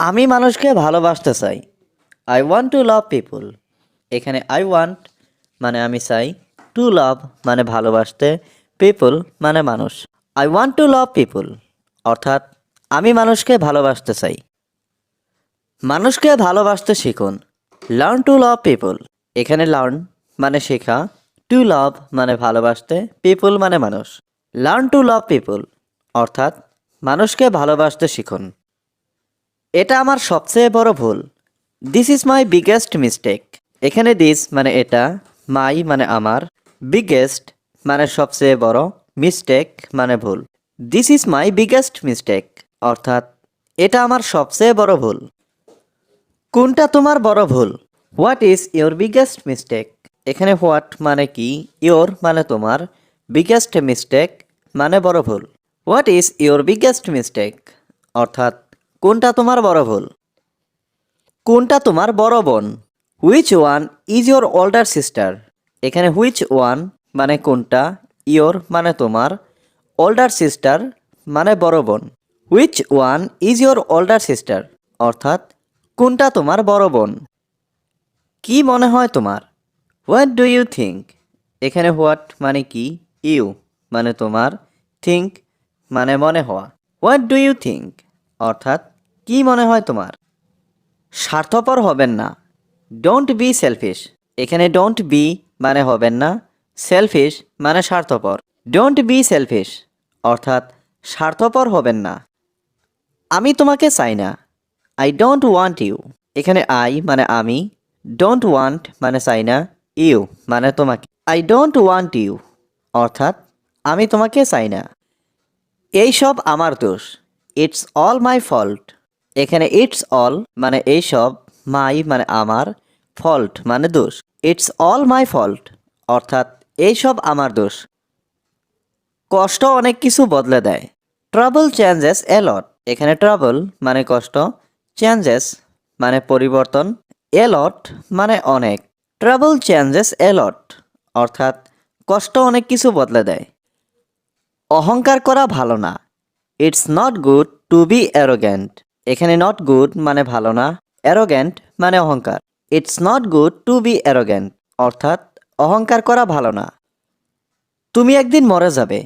আমি মানুষকে ভালোবাসতে চাই। I want two love people. এখানে আই ওয়ান্ট মানে আমি চাই, টু লাভ মানে ভালোবাসতে, পিপল মানে মানুষ। I want two love people অর্থাৎ আমি মানুষকে ভালোবাসতে চাই। মানুষকে ভালোবাসতে শিখুন। Learn to love people. এখানে লার্ন মানে শেখা, টু লাভ মানে ভালোবাসতে, পিপল মানে মানুষ। লার্ন টু লাভ পিপল অর্থাৎ মানুষকে ভালোবাসতে শিখুন। এটা আমার সবচেয়ে বড় ভুল। This is my biggest mistake. এখানে দিস মানে এটা, মাই মানে আমার, বিগেস্ট মানে সবচেয়ে বড়, মিস্টেক মানে ভুল। This is my biggest mistake অর্থাৎ এটা আমার সবচেয়ে বড় ভুল। কোনটা তোমার বড় ভুল? What is your biggest mistake? এখানে হোয়াট মানে কি, ইয়োর মানে তোমার, বিগেস্ট মিস্টেক মানে বড় ভুল। What is your biggest mistake অর্থাৎ কোনটা তোমার বড় ভুল। কোনটা তোমার বড় বোন? Which one is your older sister? এখানে হুইচ ওয়ান মানে কোনটা, ইয়োর মানে তোমার, ওল্ডার সিস্টার মানে বড় বোন। Which one is your older sister অর্থাৎ কোনটা তোমার বড় বোন। কি মনে হয় তোমার? What do you think? এখানে হোয়াট মানে কি, ইউ মানে তোমার, থিঙ্ক মানে মনে হওয়া। হোয়াট ডু ইউ থিঙ্ক অর্থাৎ কি মনে হয় তোমার। স্বার্থপর হবেন না। Don't be shellfish. এখানে ডোন্ট বি মানে হবেন না, সেলফিশ মানে স্বার্থপর। ডোন্ট বি সেলফিশ অর্থাৎ স্বার্থপর হবেন না। আমি তোমাকে চাই না। I don't want you. এখানে আই মানে আমি, ডোন্ট ওয়ান্ট মানে চাই না, ইউ মানে তোমাকে। আই ডোন্ট ওয়ান্ট ইউ অর্থাৎ আমি তোমাকে চাই না। এই সব আমার দোষ। It's all my fault. এখানে ইটস অল মানে এই সব, মাই মানে আমার, ফল্ট মানে দোষ। ইটস অল মাই ফল্ট অর্থাৎ এই সব আমার দোষ। কষ্ট অনেক কিছু বদলে দেয়। ট্রাবল চেঞ্জেস এ লট। এখানে ট্রাবল মানে কষ্ট, চেঞ্জেস মানে পরিবর্তন, এ লট মানে অনেক। ট্রাবল চেঞ্জেস এ লট অর্থাৎ কষ্ট অনেক কিছু বদলে দেয়। অহংকার করা ভালো না। It's not good to be arrogant. এখানে নট গুড মানে ভালো না, অ্যারোগ্যান্ট মানে অহংকার। It's not good to be arrogant অর্থাৎ অহংকার করা ভালো না। তুমি একদিন মরে যাবে।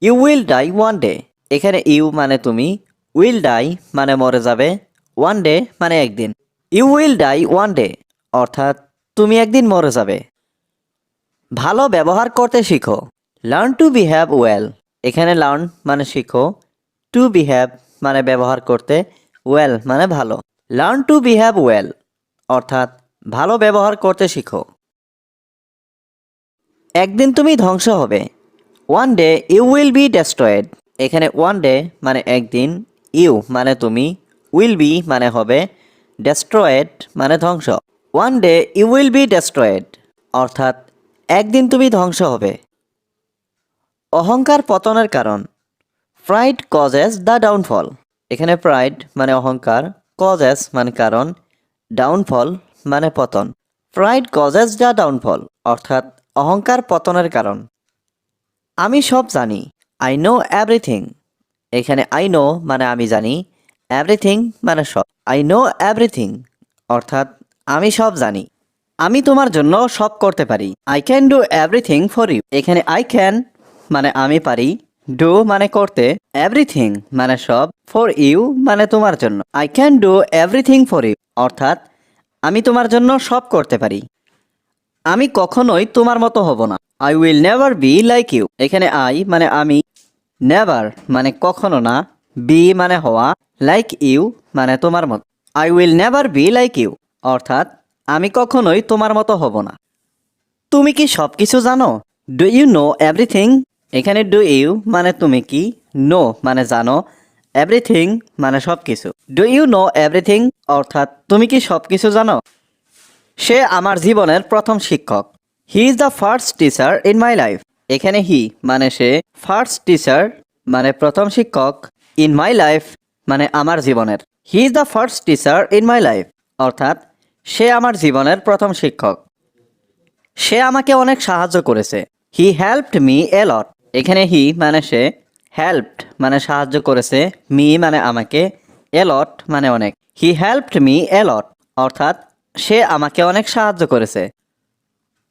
You will die one day. এখানে ইউ মানে তুমি, উইল ডাই মানে মরে যাবে, ওয়ান ডে মানে একদিন। You will die one day অর্থাৎ তুমি একদিন মরে যাবে। ভালো ব্যবহার করতে শিখো। Learn to behave well. এখানে লার্ন মানে শিখো, টু বিহেভ মানে ব্যবহার করতে, ওয়েল মানে ভালো। লার্ন টু বিহেভ ওয়েল অর্থাৎ ভালো ব্যবহার করতে শিখো। একদিন তুমি ধ্বংস হবে। One day you will be destroyed. এখানে ওয়ান ডে মানে একদিন, ইউ মানে তুমি, উইল বি মানে হবে, ডেস্ট্রয়েড মানে ধ্বংস। One day you will be destroyed অর্থাৎ একদিন তুমি ধ্বংস হবে। অহংকার পতনের কারণ। Pride causes the downfall. এখানে প্রাইড মানে অহংকার, কজেস মানে কারণ, ডাউনফল মানে পতন। প্রাইড কজেস দ্য ডাউনফল অর্থাৎ অহংকার পতনের কারণ। আমি সব জানি। I no everything. এখানে আই নো মানে আমি জানি, এভরিথিং মানে সব। আই নো এভরিথিং অর্থাৎ আমি সব জানি। আমি তোমার জন্য সব করতে পারি। I can do everything for you. এখানে আই ক্যান মানে আমি পারি, ডু মানে করতে, এভরিথিং মানে সব, ফর ইউ মানে তোমার জন্য। I can do everything for you অর্থাৎ আমি তোমার জন্য সব করতে পারি। আমি কখনোই তোমার মতো হব না। I will never be like you. এখানে আই মানে আমি, নেভার মানে কখনো না, বি মানে হওয়া, লাইক ইউ মানে তোমার মতো। I will never be like you অর্থাৎ আমি কখনোই তোমার মতো হব না। তুমি কি সব কিছু জানো? Do you know everything. এখানে ডু ইউ মানে তুমি কি, নো মানে জানো, এভরিথিং মানে সব কিছু। ডু ইউ নো এভরিথিং অর্থাৎ তুমি কি সব কিছু জানো? সে আমার জীবনের প্রথম শিক্ষক। He is the first teacher in my life. এখানে হি মানে সে, ফার্স্ট টিচার মানে প্রথম শিক্ষক, ইন মাই লাইফ মানে আমার জীবনের। He is the first teacher in my life অর্থাৎ সে আমার জীবনের প্রথম শিক্ষক। সে আমাকে অনেক সাহায্য করেছে। হি হেল্পড মি এ লট। এখানে হি মানে সে, হেল্পড মানে সাহায্য করেছে, মি মানে আমাকে, এলট মানে অনেক। হি হেল্পড মি এলট অর্থাৎ সে আমাকে অনেক সাহায্য করেছে।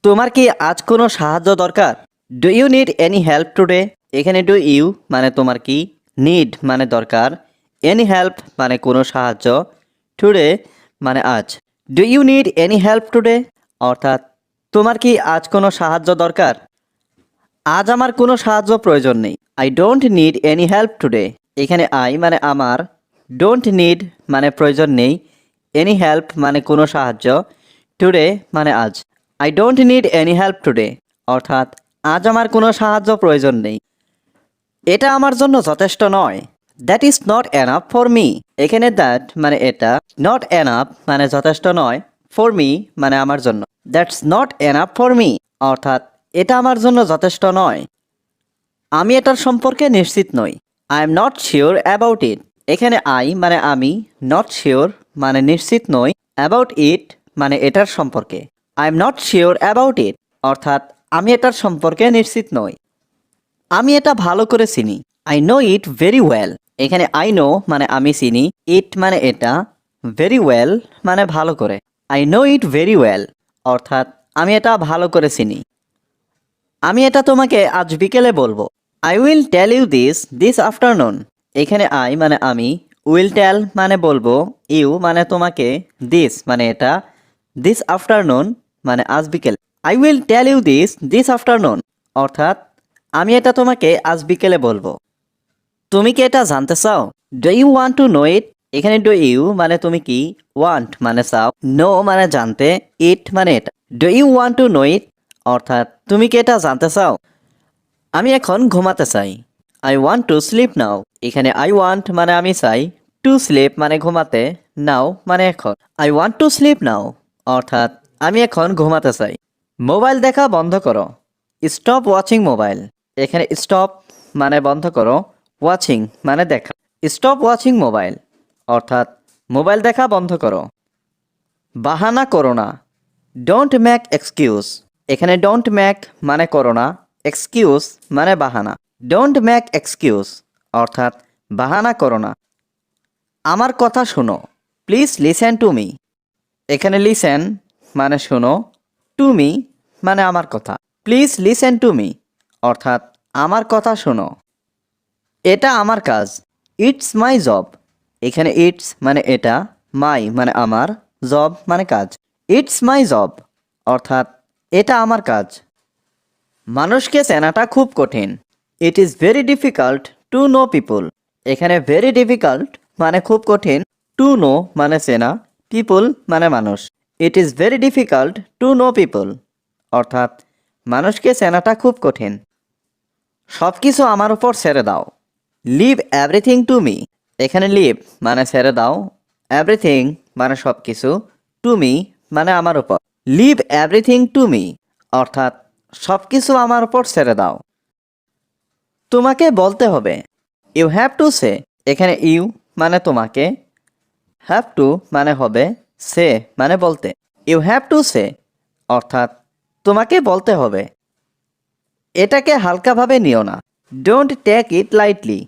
তোমার কি আজ কোনো সাহায্য দরকার? Do you need any help today? এখানে ডু ইউ মানে তোমার কি, নিড মানে দরকার, এনি হেল্প মানে কোনো সাহায্য, টুডে মানে আজ। Do you need any help today অর্থাৎ তোমার কি আজ কোনো সাহায্য দরকার? আজ আমার কোনো সাহায্য প্রয়োজন নেই। I don't need any help today. এখানে আই মানে আমার, ডোন্ট নিড মানে প্রয়োজন নেই, এনি হেল্প মানে কোনো সাহায্য, টুডে মানে আজ। I don't need any help today অর্থাৎ আজ আমার কোনো সাহায্য প্রয়োজন নেই। এটা আমার জন্য যথেষ্ট নয়। That is not enough for me. এখানে দ্যাট মানে এটা, নট এনাফ মানে যথেষ্ট নয়, ফর মি মানে আমার জন্য। That's not enough for me অর্থাৎ এটা আমার জন্য যথেষ্ট নয়। আমি এটার সম্পর্কে নিশ্চিত নই। I am not sure about it. এখানে আই মানে আমি, নট শিওর মানে নিশ্চিত নই, অ্যাবাউট ইট মানে এটার সম্পর্কে। I am not sure about it অর্থাৎ আমি এটার সম্পর্কে নিশ্চিত নই। আমি এটা ভালো করে চিনি। I know it very well. এখানে আই নো মানে আমি চিনি, ইট মানে এটা, ভেরি ওয়েল মানে ভালো করে। I know it very well অর্থাৎ আমি এটা ভালো করে চিনি। আমি এটা তোমাকে আজ বিকেলে বলবো। I will tell you this afternoon. এখানে আই মানে আমি, উইল টেল মানে বলবো, ইউ মানে তোমাকে, দিস মানে এটা, দিস আফটারনুন মানে আজ বিকেল। I will tell you this afternoon অর্থাৎ আমি এটা তোমাকে আজ বিকেলে বলবো। তুমি কি এটা জানতে চাও? Do you want to know it? এখানে ডু ইউ মানে তুমি কি, ওয়ান্ট মানে চাও, নো মানে জানতে, ইট মানে এটা। Do you want to know it অর্থাৎ তুমি কি এটা জানতে চাও? আমি এখন ঘুমাতে চাই। I want to sleep now. এখানে আই ওয়ান্ট মানে আমি চাই, টু স্লিপ মানে ঘুমাতে, নাও মানে এখন। I want to sleep now অর্থাৎ আমি এখন ঘুমাতে চাই। মোবাইল দেখা বন্ধ করো। Stop watching mobile. এখানে স্টপ মানে বন্ধ করো, ওয়াচিং মানে দেখা। স্টপ ওয়াচিং মোবাইল অর্থাৎ মোবাইল দেখা বন্ধ করো। বাহানা করো না। Don't make excuse. এখানে ডোন্ট মেক মানে করো না, এক্সকিউজ মানে বাহানা। ডোন্ট মেক এক্সকিউজ অর্থাৎ বাহানা করো না। আমার কথা শোনো। Please listen to me. এখানে লিসেন মানে শোনো, টু মি মানে আমার কথা। প্লিজ লিসেন টু মি অর্থাৎ আমার কথা শোনো। এটা আমার কাজ। It's my job. এখানে ইটস মানে এটা, মাই মানে আমার, জব মানে কাজ। ইটস মাই জব অর্থাৎ এটা আমার কাজ। মানুষকে চেনাটা খুব কঠিন। It is very difficult to know people. এখানে ভেরি ডিফিকাল্ট মানে খুব কঠিন, টু নো মানে চেনা, পিপল মানে মানুষ। It is very difficult to know people অর্থাৎ মানুষকে চেনাটা খুব কঠিন। সব কিছু আমার উপর ছেড়ে দাও। Leave everything to me. এখানে লিভ মানে ছেড়ে দাও, এভরিথিং মানে সব কিছু, টু মি মানে আমার উপর। লিভ এভরিথিং টু মি অর্থাৎ সব কিছু আমার উপর ছেড়ে দাও। তোমাকে বলতে হবে। You have to say. এখানে ইউ মানে তোমাকে, হ্যাভ টু মানে হবে, সে মানে বলতে। ইউ হ্যাভ টু সে অর্থাৎ তোমাকে বলতে হবে। এটাকে হালকাভাবে নিও না। Don't take it lightly.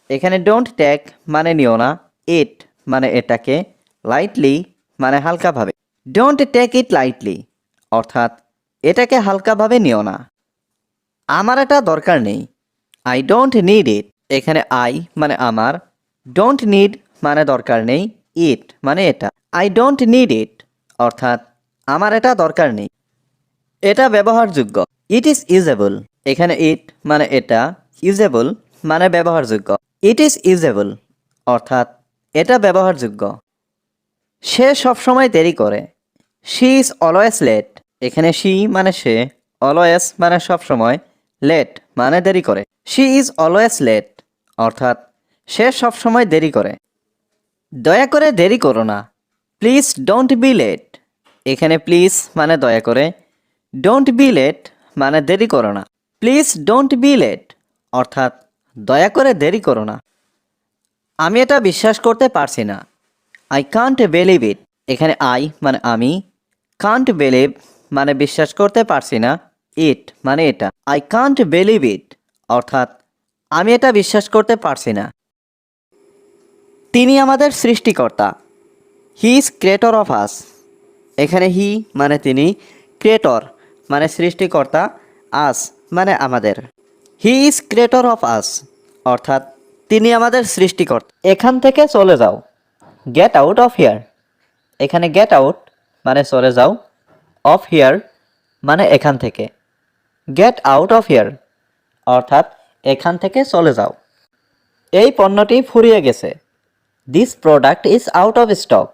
এখানে ডোন্ট টেক মানে নিও না, ইট মানে এটাকে, লাইটলি মানে হালকাভাবে। ডোন্ট টেক ইট লাইটলি অর্থাৎ এটাকে হালকাভাবে নিও না। আমার এটা দরকার নেই। I don't need it. এখানে আই মানে আমার, ডোন্ট নিড মানে দরকার নেই, ইট মানে এটা। আই ডোন্ট নিড ইট অর্থাৎ আমার এটা দরকার নেই। এটা ব্যবহারযোগ্য। It is usable. এখানে ইট মানে এটা, ইউজেবল মানে ব্যবহারযোগ্য। ইট ইজ ইউজেবল অর্থাৎ এটা ব্যবহারযোগ্য। সে সবসময় দেরি করে। She is always late. এখানে শি মানে সে, অলওয়েজ মানে সবসময়, লেট মানে দেরি করে। শি ইজ অলওয়েজ লেট অর্থাৎ সে সবসময় দেরি করে। দয়া করে দেরি করো না। Please don't be late. এখানে প্লিজ মানে দয়া করে, ডোন্ট বি লেট মানে দেরি করো না। প্লিজ ডোন্ট বি লেট অর্থাৎ দয়া করে দেরি করো না। আমি এটা বিশ্বাস করতে পারছি না। I can't believe it. এখানে আই মানে আমি, কান্ট বিলিভ মানে বিশ্বাস করতে পারছি না, ইট মানে এটা। আই কান্ট বিলিভ ইট অর্থাৎ আমি এটা বিশ্বাস করতে পারছি না। তিনি আমাদের সৃষ্টিকর্তা। He is creator of us. এখানে হি মানে তিনি, ক্রিয়েটর মানে সৃষ্টিকর্তা, আস মানে আমাদের। He is creator of us অর্থাৎ তিনি আমাদের সৃষ্টিকর্তা। এখান থেকে চলে যাও, গেট আউট অফ হিয়ার। এখানে গেট আউট মানে চলে যাও, অফ হিয়ার মানে এখান থেকে। গেট আউট অফ হিয়ার অর্থাৎ এখান থেকে চলে যাও। এই পণ্যটি ফুরিয়ে গেছে। This product is out of stock.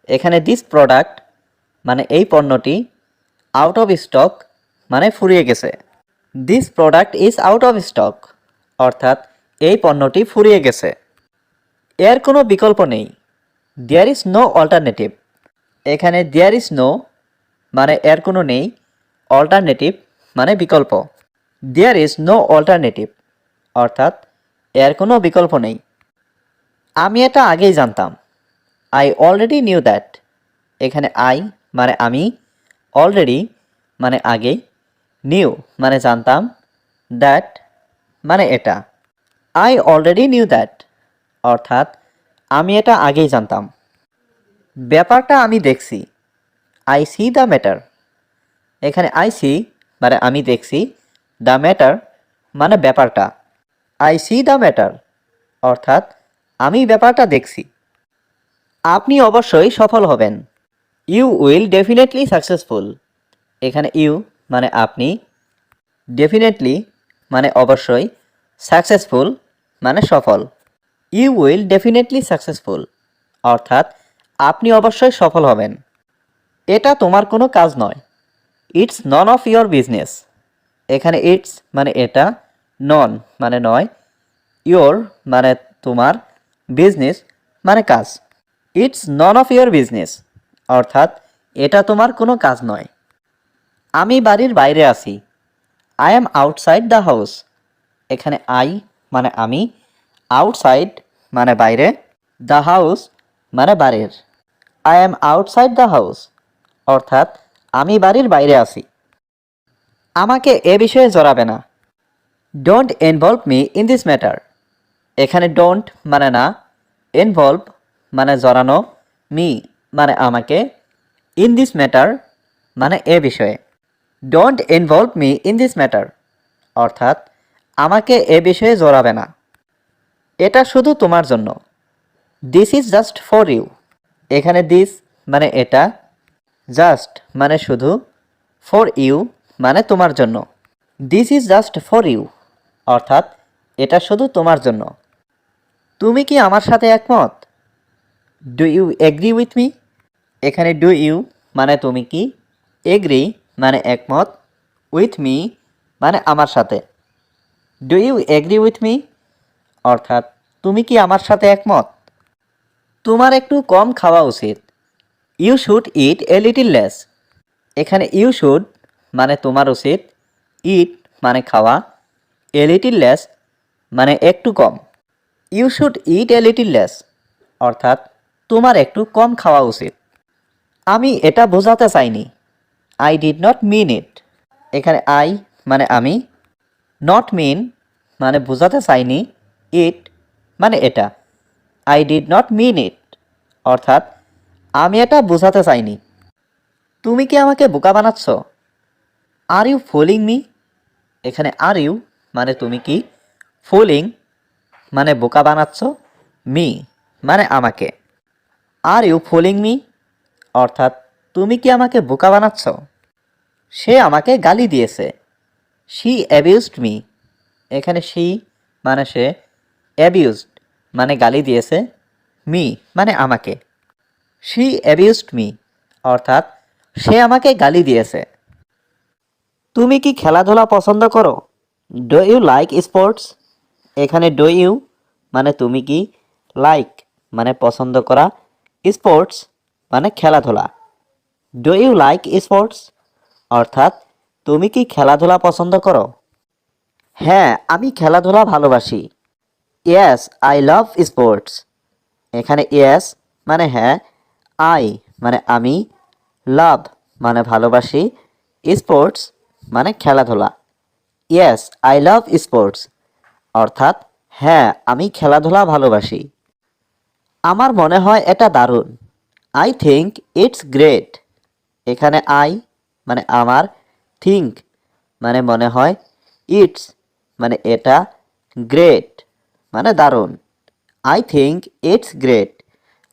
এখানে দিস প্রোডাক্ট মানে এই পণ্যটি, আউট অফ স্টক মানে ফুরিয়ে গেছে। This product is out of stock অর্থাৎ এই পণ্যটি ফুরিয়ে গেছে। এর কোনো বিকল্প নেই। There is no alternative. এখানে দেয়ার ইজ নো মানে এর কোনো নেই, অল্টারনেটিভ মানে বিকল্প। দেয়ার ইজ নো অল্টারনেটিভ অর্থাৎ এর কোনো বিকল্প নেই। আমি এটা আগেই জানতাম। I already knew that. এখানে আই মানে আমি, অলরেডি মানে আগে, নিউ মানে জানতাম, দ্যাট মানে এটা। আই অলরেডি নিউ দ্যাট অর্থাৎ আমি এটা আগেই জানতাম। ব্যাপারটা আমি দেখছি। I C the matter. এখানে আই সি মানে আমি দেখছি, দ্য ম্যাটার মানে ব্যাপারটা। আই সি দ্য ম্যাটার অর্থাৎ আমি ব্যাপারটা দেখছি। আপনি অবশ্যই সফল হবেন। You will definitely successful. এখানে ইউ মানে আপনি, ডেফিনেটলি মানে অবশ্যই, সাকসেসফুল মানে সফল। ইউ উইল ডেফিনেটলি সাকসেসফুল অর্থাৎ আপনি অবশ্যই সফল হবেন। এটা তোমার কোনো কাজ নয়। It's none of your business. এখানে ইটস মানে এটা, নন মানে নয়, ইয়োর মানে তোমার, বিজনেস মানে কাজ। It's none of your business অর্থাৎ এটা তোমার কোনো কাজ নয়। আমি বাড়ির বাইরে আছি। I am outside the house. এখানে আই মানে আমি, আউটসাইড মানে বাইরে, দ্য হাউস মানে বাড়ির। I am outside the house অর্থাৎ আমি বাড়ির বাইরে আছি। আমাকে এ বিষয়ে জড়াবে না। Don't involve me in this matter. এখানে ডোন্ট মানে না, ইনভলভ মানে জড়ানো, মি মানে আমাকে, ইন দিস ম্যাটার মানে এ বিষয়ে। Don't involve me in this matter অর্থাৎ আমাকে এ বিষয়ে জড়াবে না। এটা শুধু তোমার জন্য। This is just for you. এখানে দিস মানে এটা, জাস্ট মানে শুধু, ফর ইউ মানে তোমার জন্য। This is just for you অর্থাৎ এটা শুধু তোমার জন্য। তুমি কি আমার সাথে একমত? Do you agree with me? এখানে ডু ইউ মানে তুমি কি, এগ্রি মানে একমত, উইথ মি মানে আমার সাথে। Do you agree with me অর্থাৎ তুমি কি আমার সাথে একমত? তোমার একটু কম খাওয়া উচিত। You should eat a little less. এখানে ইউ শুড মানে তোমার উচিত, ইট মানে খাওয়া, এ লিটিল লেস মানে একটু কম। You should eat a little less অর্থাৎ তোমার একটু কম খাওয়া উচিত। আমি এটা বোঝাতে চাইনি। আই ডিড নট মিন ইট। এখানে আই মানে আমি, নট মিন মানে বোঝাতে চাইনি, ইট মানে এটা। আই ডিড নট মিন ইট অর্থাৎ আমি এটা বোঝাতে চাইনি। তুমি কি আমাকে বোকা বানাচ্ছ? Are you fooling me? এখানে আর ইউ মানে তুমি কি, ফুলিং মানে বোকা বানাচ্ছ, মি মানে আমাকে। আর ইউ ফুলিং মি অর্থাৎ তুমি কি আমাকে বোকা বানাচ্ছ? সে আমাকে গালি দিয়েছে। She abused me. এখানে শি মানে সে, অ্যাবিউজড মানে গালি দিয়েছে, মি মানে আমাকে। শি অ্যাবিউজড মি অর্থাৎ সে আমাকে গালি দিয়েছে। তুমি কি খেলাধুলা পছন্দ করো? Do you like sports? এখানে ডু ইউ মানে তুমি কি, লাইক মানে পছন্দ করা, স্পোর্টস মানে খেলাধুলা। ডু ইউ লাইক স্পোর্টস অর্থাৎ তুমি কি খেলাধুলা পছন্দ করো? হ্যাঁ, আমি খেলাধুলা ভালোবাসি। Yes I love sports. এখানে ইয়েস মানে হ্যাঁ, আই মানে আমি, লাভ মানে ভালোবাসি, স্পোর্টস মানে খেলাধুলা। ইয়েস আই লাভ স্পোর্টস অর্থাৎ হ্যাঁ আমি খেলাধুলা ভালোবাসি। আমার মনে হয় এটা দারুণ। I think it's great. এখানে আই মানে আমার, থিঙ্ক মানে মনে হয়, ইটস মানে এটা, গ্রেট মানে দারুণ। আই থিঙ্ক ইটস গ্রেট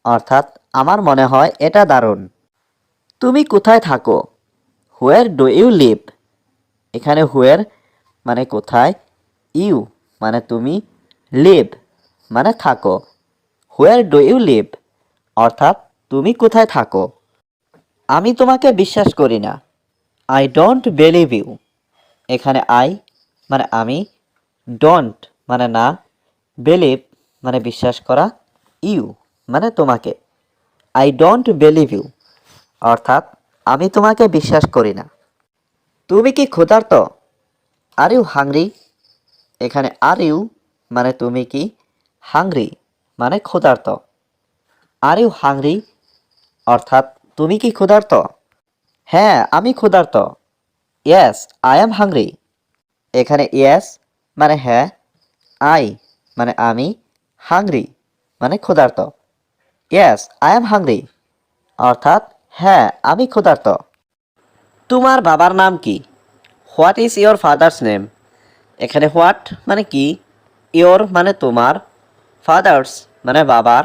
অর্থাৎ আমার মনে হয় এটা দারুণ। তুমি কোথায় থাকো? Where do you live? এখানে হোয়ার মানে কোথায়, ইউ মানে তুমি, লিভ মানে থাকো। হোয়ার ডু ইউ লিভ অর্থাৎ তুমি কোথায় থাকো? আমি তোমাকে বিশ্বাস করি না। I don't believe you. এখানে আই মানে আমি, ডোন্ট মানে না, বিলিভ মানে বিশ্বাস করা, ইউ মানে তোমাকে। আই ডোন্ট বিলিভ ইউ অর্থাৎ আমি তোমাকে বিশ্বাস করি না। তুমি কি ক্ষুধার্ত? Are you hungry? এখানে আর ইউ মানে তুমি কি, হাংরি মানে ক্ষুধার্ত। আর ইউ হাংরি অর্থাৎ তুমি কি ক্ষুধার্ত? হ্যাঁ আমি ক্ষুধার্ত। Yes I am hungry. এখানে ইয়েস মানে হ্যাঁ, আই মানে আমি, হাংরি মানে ক্ষুধার্ত। ইয়েস আই অ্যাম হাংরি অর্থাৎ হ্যাঁ আমি ক্ষুধার্ত। তোমার বাবার নাম কি? What is your father's name? এখানে হোয়াট মানে কি, ইয়োর মানে তোমার, ফাদার্স মানে বাবার,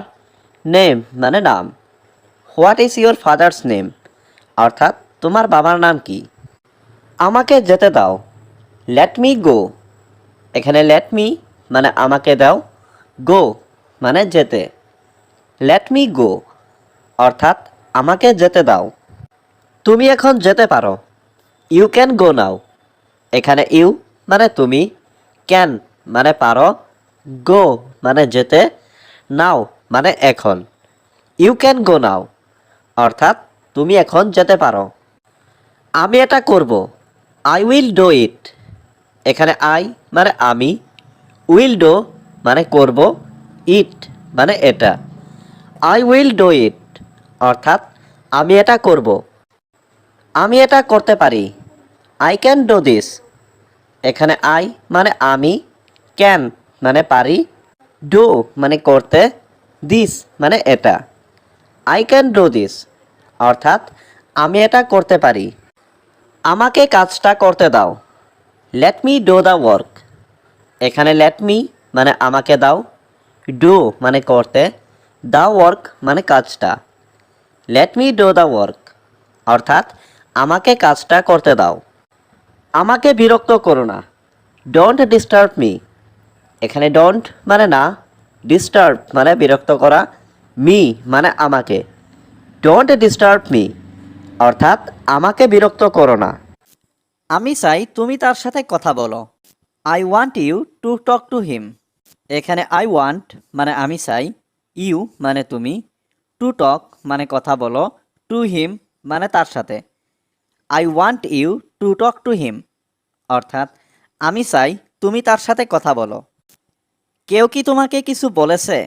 নেম মানে নাম। What is your father's name অর্থাৎ তোমার বাবার নাম কি? আমাকে যেতে দাও। Let me go. এখানে লেট মি মানে আমাকে দাও, গো মানে যেতে। লেট মি গো অর্থাৎ আমাকে যেতে দাও। তুমি এখন যেতে পারো। You can go now. এখানে ইউ মানে তুমি, ক্যান মানে পারো, গো মানে যেতে, নাও মানে এখন। ইউ ক্যান গো নাও অর্থাৎ তুমি এখন যেতে পারো। আমি এটা করব। I will do it. এখানে আই মানে আমি, উইল ডু মানে করব, ইট মানে এটা। আই উইল ডু ইট অর্থাৎ আমি এটা করব। আমি এটা করতে পারি। I can do this. এখানে আই মানে আমি, ক্যান মানে পারি, ডু মানে করতে, দিস মানে এটা। আই ক্যান ডু দিস অর্থাৎ আমি এটা করতে পারি। আমাকে কাজটা করতে দাও। Let me do the work. এখানে লেট মি মানে আমাকে দাও, ডু মানে করতে, দ্য ওয়ার্ক মানে কাজটা। Let me do the work অর্থাৎ আমাকে কাজটা করতে দাও। আমাকে বিরক্ত করো না। Don't disturb me. এখানে ডোন্ট মানে না, ডিস্টার্ব মানে বিরক্ত করা, মি মানে আমাকে। ডোন্ট ডিস্টার্ব মি অর্থাৎ আমাকে বিরক্ত করো না। আমি চাই তুমি তার সাথে কথা বলো। I want you to talk to him. এখানে আই ওয়ান্ট মানে আমি চাই, ইউ মানে তুমি, টু টক মানে কথা বলো, টু হিম মানে তার সাথে। I want you to talk to him অর্থাৎ আমি চাই তুমি তার সাথে কথা বলো। কেউ কি তোমাকে কিছু বলেছে?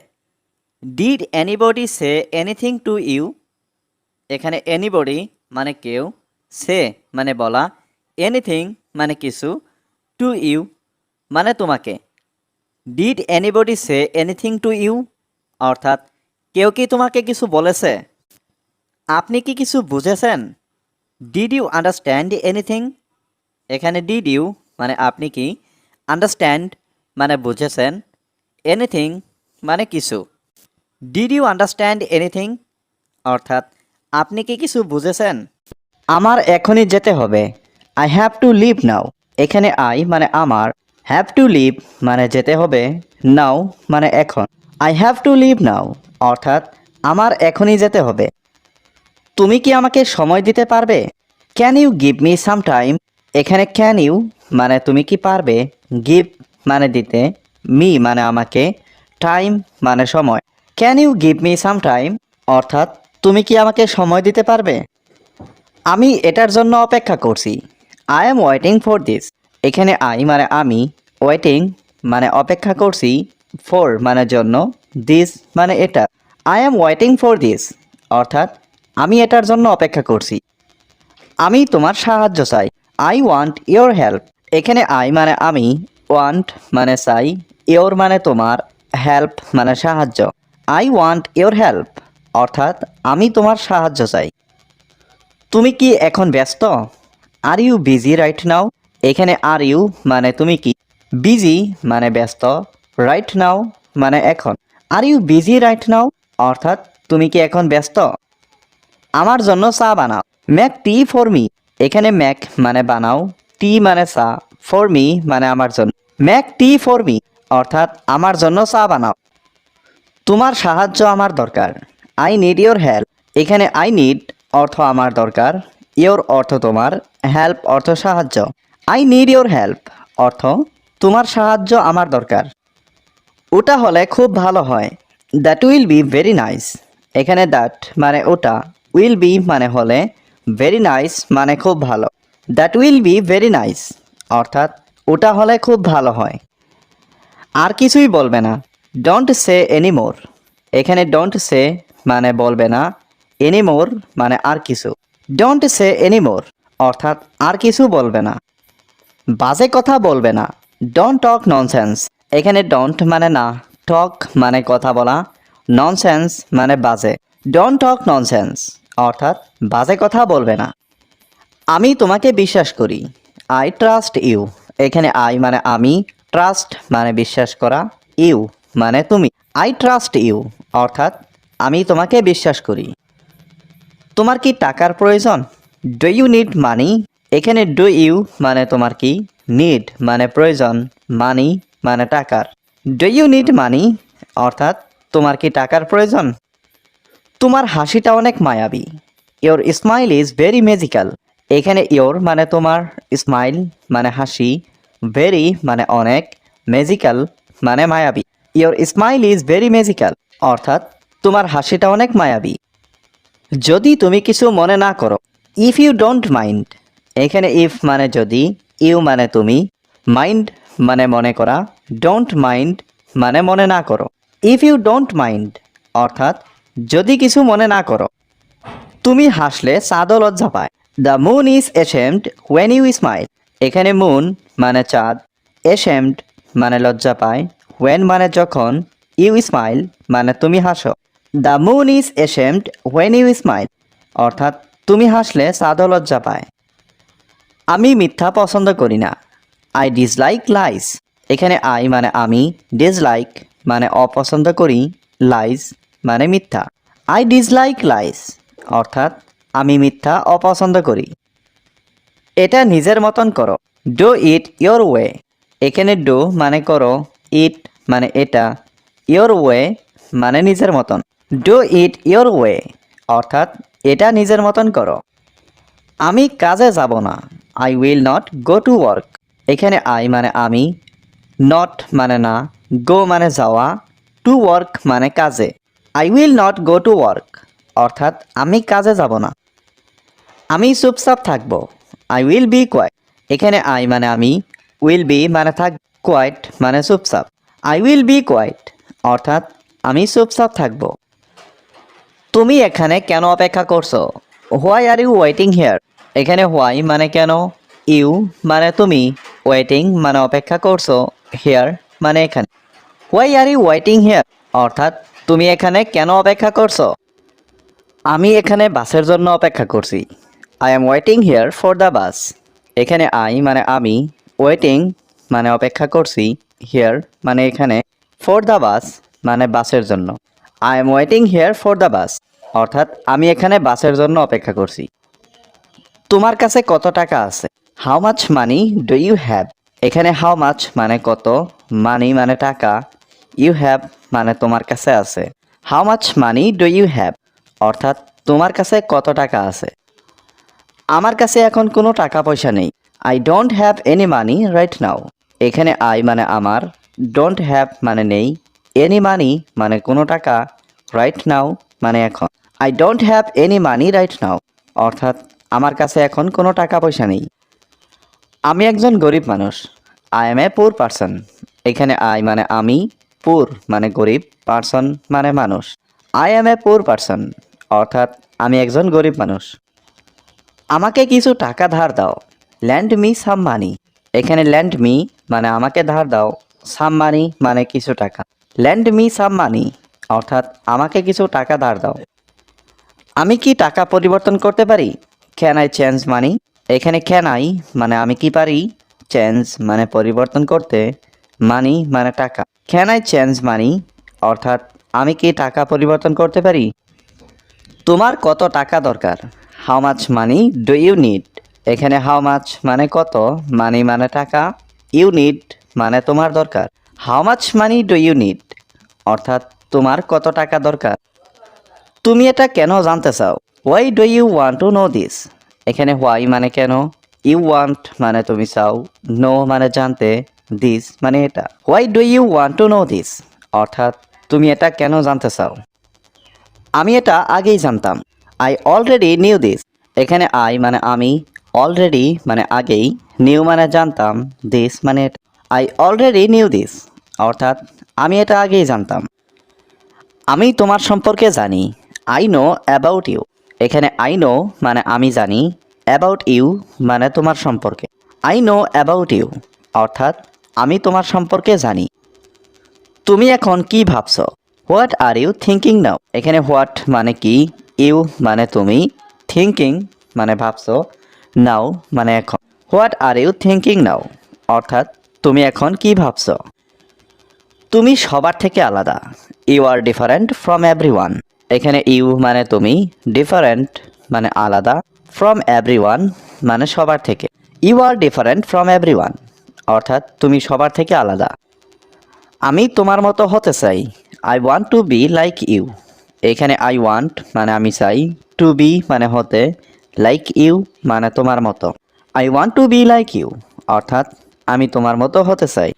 Did anybody say anything to you? এখানে এনিবডি মানে কেউ, সে মানে বলা, এনিথিং মানে কিছু, টু ইউ মানে তোমাকে। Did anybody say anything to you অর্থাৎ কেউ কি তোমাকে কিছু বলেছে? আপনি কি কিছু বুঝেছেন? Did you understand anything? এখানে ডিড ইউ মানে আপনি কি, আন্ডারস্ট্যান্ড মানে বুঝেছেন, এনিথিং মানে কিছু। ডিড ইউ আন্ডারস্ট্যান্ড এনিথিং অর্থাৎ আপনি কি কিছু বুঝেছেন? আমার এখনই যেতে হবে। আই হ্যাভ টু লিভ নাও। এখানে আই মানে আমার, হ্যাভ টু লিভ মানে যেতে হবে, নাও মানে এখন। আই হ্যাভ টু লিভ নাও অর্থাৎ আমার এখনই যেতে হবে। তুমি কি আমাকে সময় দিতে পারবে? Can you give me some time? এখানে ক্যান ইউ মানে তুমি কি পারবে, গিভ মানে দিতে, মি মানে আমাকে, টাইম মানে সময়। Can you give me some time অর্থাৎ তুমি কি আমাকে সময় দিতে পারবে? আমি এটার জন্য অপেক্ষা করছি। I am waiting for this. এখানে আই মানে আমি, ওয়েটিং মানে অপেক্ষা করছি, ফর মানে জন্য, দিস মানে এটা। I am waiting for this অর্থাৎ আমি এটার জন্য অপেক্ষা করছি। আমি তোমার সাহায্য চাই। I want your help. এখানে আই মানে আমি, ওয়ান্ট মানে চাই, ইয়োর মানে তোমার, হেল্প মানে সাহায্য। আই ওয়ান্ট ইয়োর হেল্প অর্থাৎ আমি তোমার সাহায্য চাই। তুমি কি এখন ব্যস্ত? Are you busy right now? এখানে আর ইউ মানে তুমি কি, বিজি মানে ব্যস্ত, রাইট নাও মানে এখন। Are you busy right now অর্থাৎ তুমি কি এখন ব্যস্ত? আমার জন্য চা বানাও। Make tea for me. এখানে মেক মানে বানাও, টি মানে চা, ফর মি মানে আমার জন্য। মেক টি ফর মি অর্থাৎ আমার জন্য চা বানাও। তোমার সাহায্য আমার দরকার। I need your help. এখানে আই নিড অর্থ আমার দরকার, ইয়োর অর্থ তোমার, হেল্প অর্থ সাহায্য। আই নিড ইয়োর হেল্প অর্থ তোমার সাহায্য আমার দরকার। ওটা হলে খুব ভালো হয়। That will be very nice. এখানে দ্যাট মানে ওটা, উইল বি মানে হলে, ভেরি নাইস মানে খুব ভালো। That will be very nice অর্থাৎ ওটা হলে খুব ভালো হয়। আর কিছুই বলবে না। Don't say anymore. এখানে ডোন্ট সে মানে বলবে না, এনিমোর মানে আর কিছু। ডোন্ট সে এনিমোর অর্থাৎ আর কিছু বলবে না। বাজে কথা বলবে না। Don't talk nonsense. এখানে ডোন্ট মানে না, টক মানে কথা বলা, ননসেন্স মানে বাজে। ডোন্ট টক ননসেন্স অর্থাৎ বাজে কথা বলবে না। আমি তোমাকে বিশ্বাস করি। I trust you. এখানে আই মানে আমি, ট্রাস্ট মানে বিশ্বাস করা, ইউ মানে তুমি। আই ট্রাস্ট ইউ অর্থাৎ আমি তোমাকে বিশ্বাস করি। তোমার কি টাকার প্রয়োজন? Do you need money. এখানে ডু ইউ মানে তোমার কি, নিড মানে প্রয়োজন, মানি মানে টাকার। ডু ইউ নিড মানি অর্থাৎ তোমার কি টাকার প্রয়োজন? তোমার হাসিটা অনেক মায়াবী। Your smile is very magical. এখানে ইয়োর মানে তোমার, স্মাইল মানে হাসি, ভেরি মানে অনেক, ম্যাজিক্যাল মানে মায়াবী। Your smile is very magical অর্থাৎ তোমার হাসিটা অনেক মায়াবী। যদি তুমি কিছু মনে না করো। If you don't mind. এখানে ইফ মানে যদি, ইউ মানে তুমি, মাইন্ড মানে মনে করা, ডোন্ট মাইন্ড মানে মনে না করো। ইফ ইউ ডোন্ট মাইন্ড অর্থাৎ যদি কিছু মনে না করো। তুমি হাসলে চাঁদও লজ্জা পায়। The moon is ashamed when you smile. এখানে মুন মানে চাঁদ, এশেমড মানে লজ্জা পায়, ওয়েন মানে যখন, ইউ স্মাইল মানে তুমি হাসো। The moon is ashamed when you smile অর্থাৎ তুমি হাসলে চাঁদও লজ্জা পায়। আমি মিথ্যা পছন্দ করি না। I dislike lies. এখানে আই মানে আমি, ডিসলাইক মানে অপছন্দ করি, লাইস মানে মিথ্যা। আই ডিসলাইক লাইস অর্থাৎ আমি মিথ্যা অপছন্দ করি। এটা নিজের মতন করো। Do it your way. এখানে ডু মানে করো, ইট মানে এটা, ইয়োর ওয়ে মানে নিজের মতন। ডু ইট ইয়োর ওয়ে অর্থাৎ এটা নিজের মতন করো। আমি কাজে যাব না। I will not go to work. এখানে আই মানে আমি, নট মানে না, গো মানে যাওয়া, টু ওয়ার্ক মানে কাজে। I will not go to work অর্থাৎ আমি কাজে যাব না। আমি চুপচাপ থাকবো। I will be quiet. এখানে আই মানে আমি, উইল বি মানে থাক, কোয়াইট মানে চুপচাপ। আই উইল বি কোয়াইট অর্থাৎ আমি চুপচাপ থাকবো। তুমি এখানে কেন অপেক্ষা করছো? Why are you waiting here. এখানে হোয়াই মানে কেন, ইউ মানে তুমি, ওয়েটিং মানে অপেক্ষা করছো, হিয়ার মানে এখানে। Why are you waiting here অর্থাৎ তুমি এখানে কেন অপেক্ষা করছো? আমি এখানে বাসের জন্য অপেক্ষা করছি। I am waiting here for the bus. এখানে আই মানে আমি, ওয়েটিং মানে অপেক্ষা করছি, হিয়ার মানে এখানে, ফর দ্য বাস মানে বাসের জন্য। I am waiting here for the bus অর্থাৎ আমি এখানে বাসের জন্য অপেক্ষা করছি। তোমার কাছে কত টাকা আছে? How much money do you have. এখানে হাউ মাচ মানে কত, মানি মানে টাকা, ইউ হ্যাভ মানে তোমার কাছে আছে। How much money do you have অর্থাৎ তোমার কাছে কত টাকা আছে। আমার কাছে এখন কোনো টাকা পয়সা নেই। I don't have any money right now. এখানে আই মানে আমার, ডোন্ট হ্যাভ মানে নেই, এনি মানি মানে কোনো টাকা, রাইট নাও মানে এখন। I don't have any money right now অর্থাৎ আমার কাছে এখন কোনো টাকা পয়সা নেই। আমি একজন গরিব মানুষ। আই এম এ পুর পারসন। এখানে আই মানে আমি, পুর মানে গরিব, পারসন মানে মানুষ। আই এম এ পুর পারসন অর্থাৎ আমি একজন গরিব মানুষ। আমাকে কিছু টাকা ধার দাও। ল্যান্ড মি সাম মানি। এখানে ল্যান্ড মি মানে আমাকে ধার দাও, সাম মানি মানে কিছু টাকা। ল্যান্ড মি সাম মানি অর্থাৎ আমাকে কিছু টাকা ধার দাও। আমি কি টাকা পরিবর্তন করতে পারি? ক্যান আই চেঞ্জ মানি? এখানে ক্যান আই মানে আমি কি পারি, চেঞ্জ মানে পরিবর্তন করতে, মানি মানে টাকা। ক্যান আই চেঞ্জ মানি অর্থাৎ আমি কি টাকা পরিবর্তন করতে পারি? তোমার কত টাকা দরকার? How much money do you need? এখানে হাউ মাচ মানে কত, মানি মানে টাকা, ইউ নিড মানে তোমার দরকার। How much money do you need অর্থাৎ তোমার কত টাকা দরকার। তুমি এটা কেন জানতে চাও? Why do you want to know this? এখানে হোয়াই মানে কেন, ইউ ওয়ান্ট মানে তুমি চাও, নো মানে জানতে, দিস মানে এটা। Why do you want to know this অর্থাৎ তুমি এটা কেন জানতে চাও? আমি এটা আগেই জানতাম। I already new this. এখানে আই মানে আমি, অলরেডি মানে আগেই, নিউ মানে জানতাম, দিস মানে এটা। আই অলরেডি নিউ দিস অর্থাৎ আমি এটা আগেই জানতাম। আমি তোমার সম্পর্কে জানি। I know about you. এখানে আই নো মানে আমি জানি, অ্যাবাউট ইউ মানে তোমার সম্পর্কে। আই নো অ্যাবাউট ইউ অর্থাৎ আমি তোমার সম্পর্কে জানি। তুমি এখন কি ভাবছো? হোয়াট আর ইউ থিঙ্কিং নাও? এখানে হোয়াট মানে কি, ইউ মানে তুমি, থিঙ্কিং মানে ভাবছো, নাও মানে এখন। What are you thinking now অর্থাৎ তুমি এখন কি ভাবছো? তুমি সবার থেকে আলাদা। You are different from everyone. এখানে ইউ মানে তুমি, ডিফারেন্ট মানে আলাদা, ফ্রম এভরিওয়ান মানে সবার থেকে। You are different from everyone অর্থাৎ তুমি সবার থেকে আলাদা। আমি তোমার মতো হতে চাই। I want to be like you. এখানে আই ওয়ান্ট মানে আমি চাই, টু বি মানে হতে, লাইক ইউ মানে তোমার মতো। I want to be like you অর্থাৎ আমি তোমার মতো হতে চাই।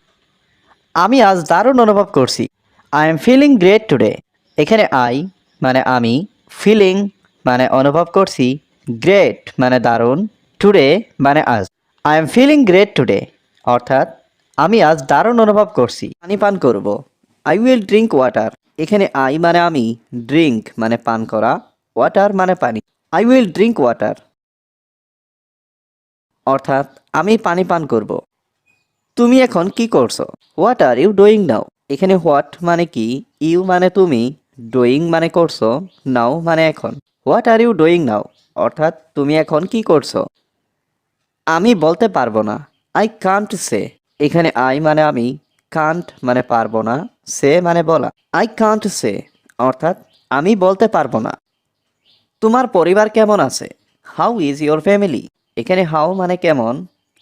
আমি আজ দারুণ অনুভব করছি। I am feeling great today. এখানে আই মানে আমি, ফিলিং মানে অনুভব করছি, গ্রেট মানে দারুণ, টুডে মানে আজ। I am feeling great today অর্থাৎ আমি আজ দারুণ অনুভব করছি। পানি পান করব। I will drink water. এখানে আই মানে আমি, ড্রিঙ্ক মানে পান করা, ওয়াটার মানে পানি। আই উইল ড্রিঙ্ক ওয়াটার অর্থাৎ আমি পানি পান করব। তুমি এখন কি করছো? What are you doing now? এখানে হোয়াট মানে কি, ইউ মানে তুমি, ডুইং মানে করছো, নাও মানে এখন। What are you doing now অর্থাৎ তুমি এখন কি করছো? আমি বলতে পারবো না। I can't say. এখানে আই মানে আমি, কান্ট মানে পারবো না, সে মানে বলা। আই কান্ট সে অর্থাৎ আমি বলতে পারবো না। তোমার পরিবার কেমন আছে? How is your family? এখানে হাউ মানে কেমন,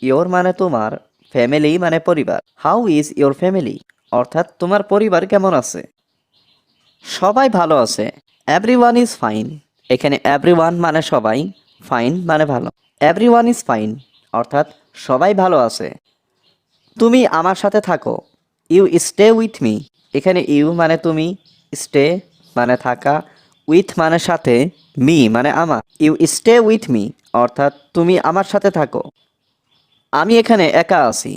ইয়োর মানে তোমার, ফ্যামিলি মানে পরিবার। হাউ ইজ ইয়োর ফ্যামিলি অর্থাৎ তোমার পরিবার কেমন আছে? সবাই ভালো আছে। Everyone is fine. এখানে এভরিওয়ান মানে সবাই, ফাইন মানে ভালো। এভরিওয়ান ইজ ফাইন অর্থাৎ সবাই ভালো আছে। তুমি আমার সাথে থাকো। You stay with me. এখানে ইউ মানে তুমি, স্টে মানে থাকা, উইথ মানে সাথে, মি মানে আমার। ইউ স্টে উইথ মি অর্থাৎ তুমি আমার সাথে থাকো। আমি এখানে একা আছি।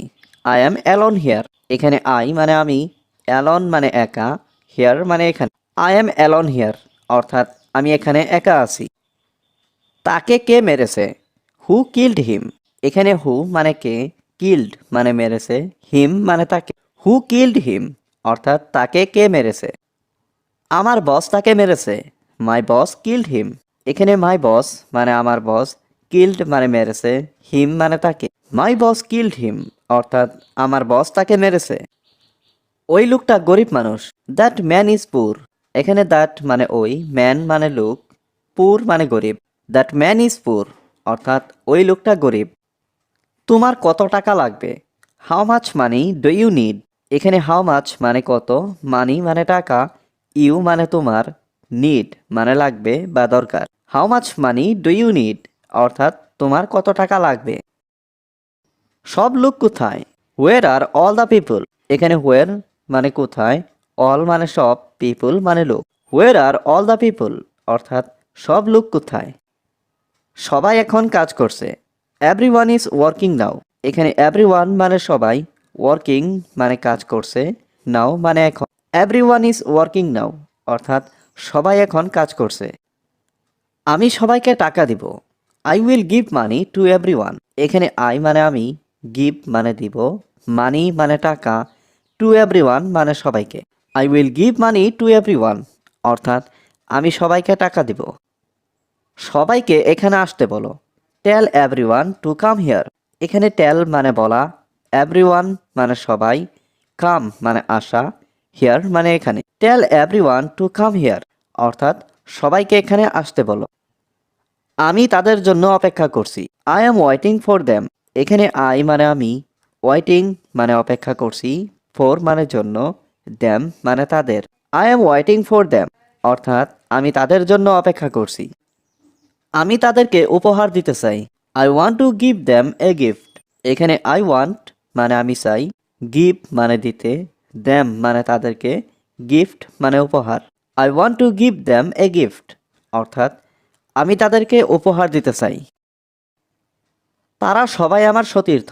I am alone here. এখানে আই মানে আমি, অ্যালন মানে একা, হিয়ার মানে এখানে। আই অ্যাম অ্যালোন হিয়ার অর্থাৎ আমি এখানে একা আছি। তাকে কে মেরেছে? হু কিল্ড হিম? এখানে হু মানে কে, কিল্ড মানে মেরেছে, হিম মানে তাকে। হু কিল্ড হিম অর্থাৎ তাকে কে মেরেছে? আমার বস তাকে মেরেছে। মাই বস কিল্ড হিম। এখানে মাই বস মানে আমার বস, কিল্ড মানে মেরেছে, হিম মানে তাকে। মাই বস কিল্ড হিম অর্থাৎ আমার বস তাকে মেরেছে। ওই লোকটা গরিব মানুষ। দ্যাট ম্যান ইজ পুর। এখানে দ্যাট মানে ওই, ম্যান মানে লোক, পুর মানে গরিব। দ্যাট ম্যান ইজ পুর অর্থাৎ ওই লোকটা গরিব। তোমার কত টাকা লাগবে? How much money do you need? এখানে হাউ মাচ মানে কত, মানি মানে টাকা, ইউ মানে তোমার, নিড মানে লাগবে বা দরকার। How much money do you need অর্থাৎ তোমার কত টাকা লাগবে। সব লোক কোথায়? Where are all the people? এখানে হোয়ার মানে কোথায়, অল মানে সব, পিপল মানে লোক। হোয়ার আর অল দ্য পিপল অর্থাৎ সব লোক কোথায়? সবাই এখন কাজ করছে। এভরিওয়ান ইজ ওয়ার্কিং নাও। এখানে এভরিওয়ান মানে সবাই, ওয়ার্কিং মানে কাজ করছে, নাও মানে এখন। এভরিওয়ান ইজ ওয়ার্কিং নাও অর্থাৎ সবাই এখন কাজ করছে। আমি সবাইকে টাকা দিব। I will give money to everyone. এখানে আই মানে আমি, গিভ মানে দিব, মানি মানে টাকা, টু এভরিওয়ান মানে সবাইকে। I will give money to everyone, অর্থাৎ আমি সবাইকে টাকা দিব। সবাইকে এখানে আসতে বলো। টেল এভরিওয়ান টু কাম হিয়ার। এখানে টেল মানে বলা, এভরিওয়ান মানে সবাই, কাম মানে আসা, হিয়ার মানে এখানে। টেল এভরিওয়ান টু কাম হিয়ার, অর্থাৎ সবাইকে এখানে আসতে বলো। আমি তাদের জন্য অপেক্ষা করছি। I am waiting for them. এখানে আই মানে আমি, ওয়েটিং মানে অপেক্ষা করছি, ফর মানে জন্য, দেম মানে তাদের। I am waiting for them, অর্থাৎ আমি তাদের জন্য অপেক্ষা করছি। আমি তাদেরকে উপহার দিতে চাই। I want to give them a gift. এখানে আই ওয়ান্ট মানে আমি চাই, গিভ মানে দিতে, দেম মানে তাদেরকে, গিফট মানে উপহার। I want to give them a gift, অর্থাৎ আমি তাদেরকে উপহার দিতে চাই। তারা সবাই আমার সতীর্থ।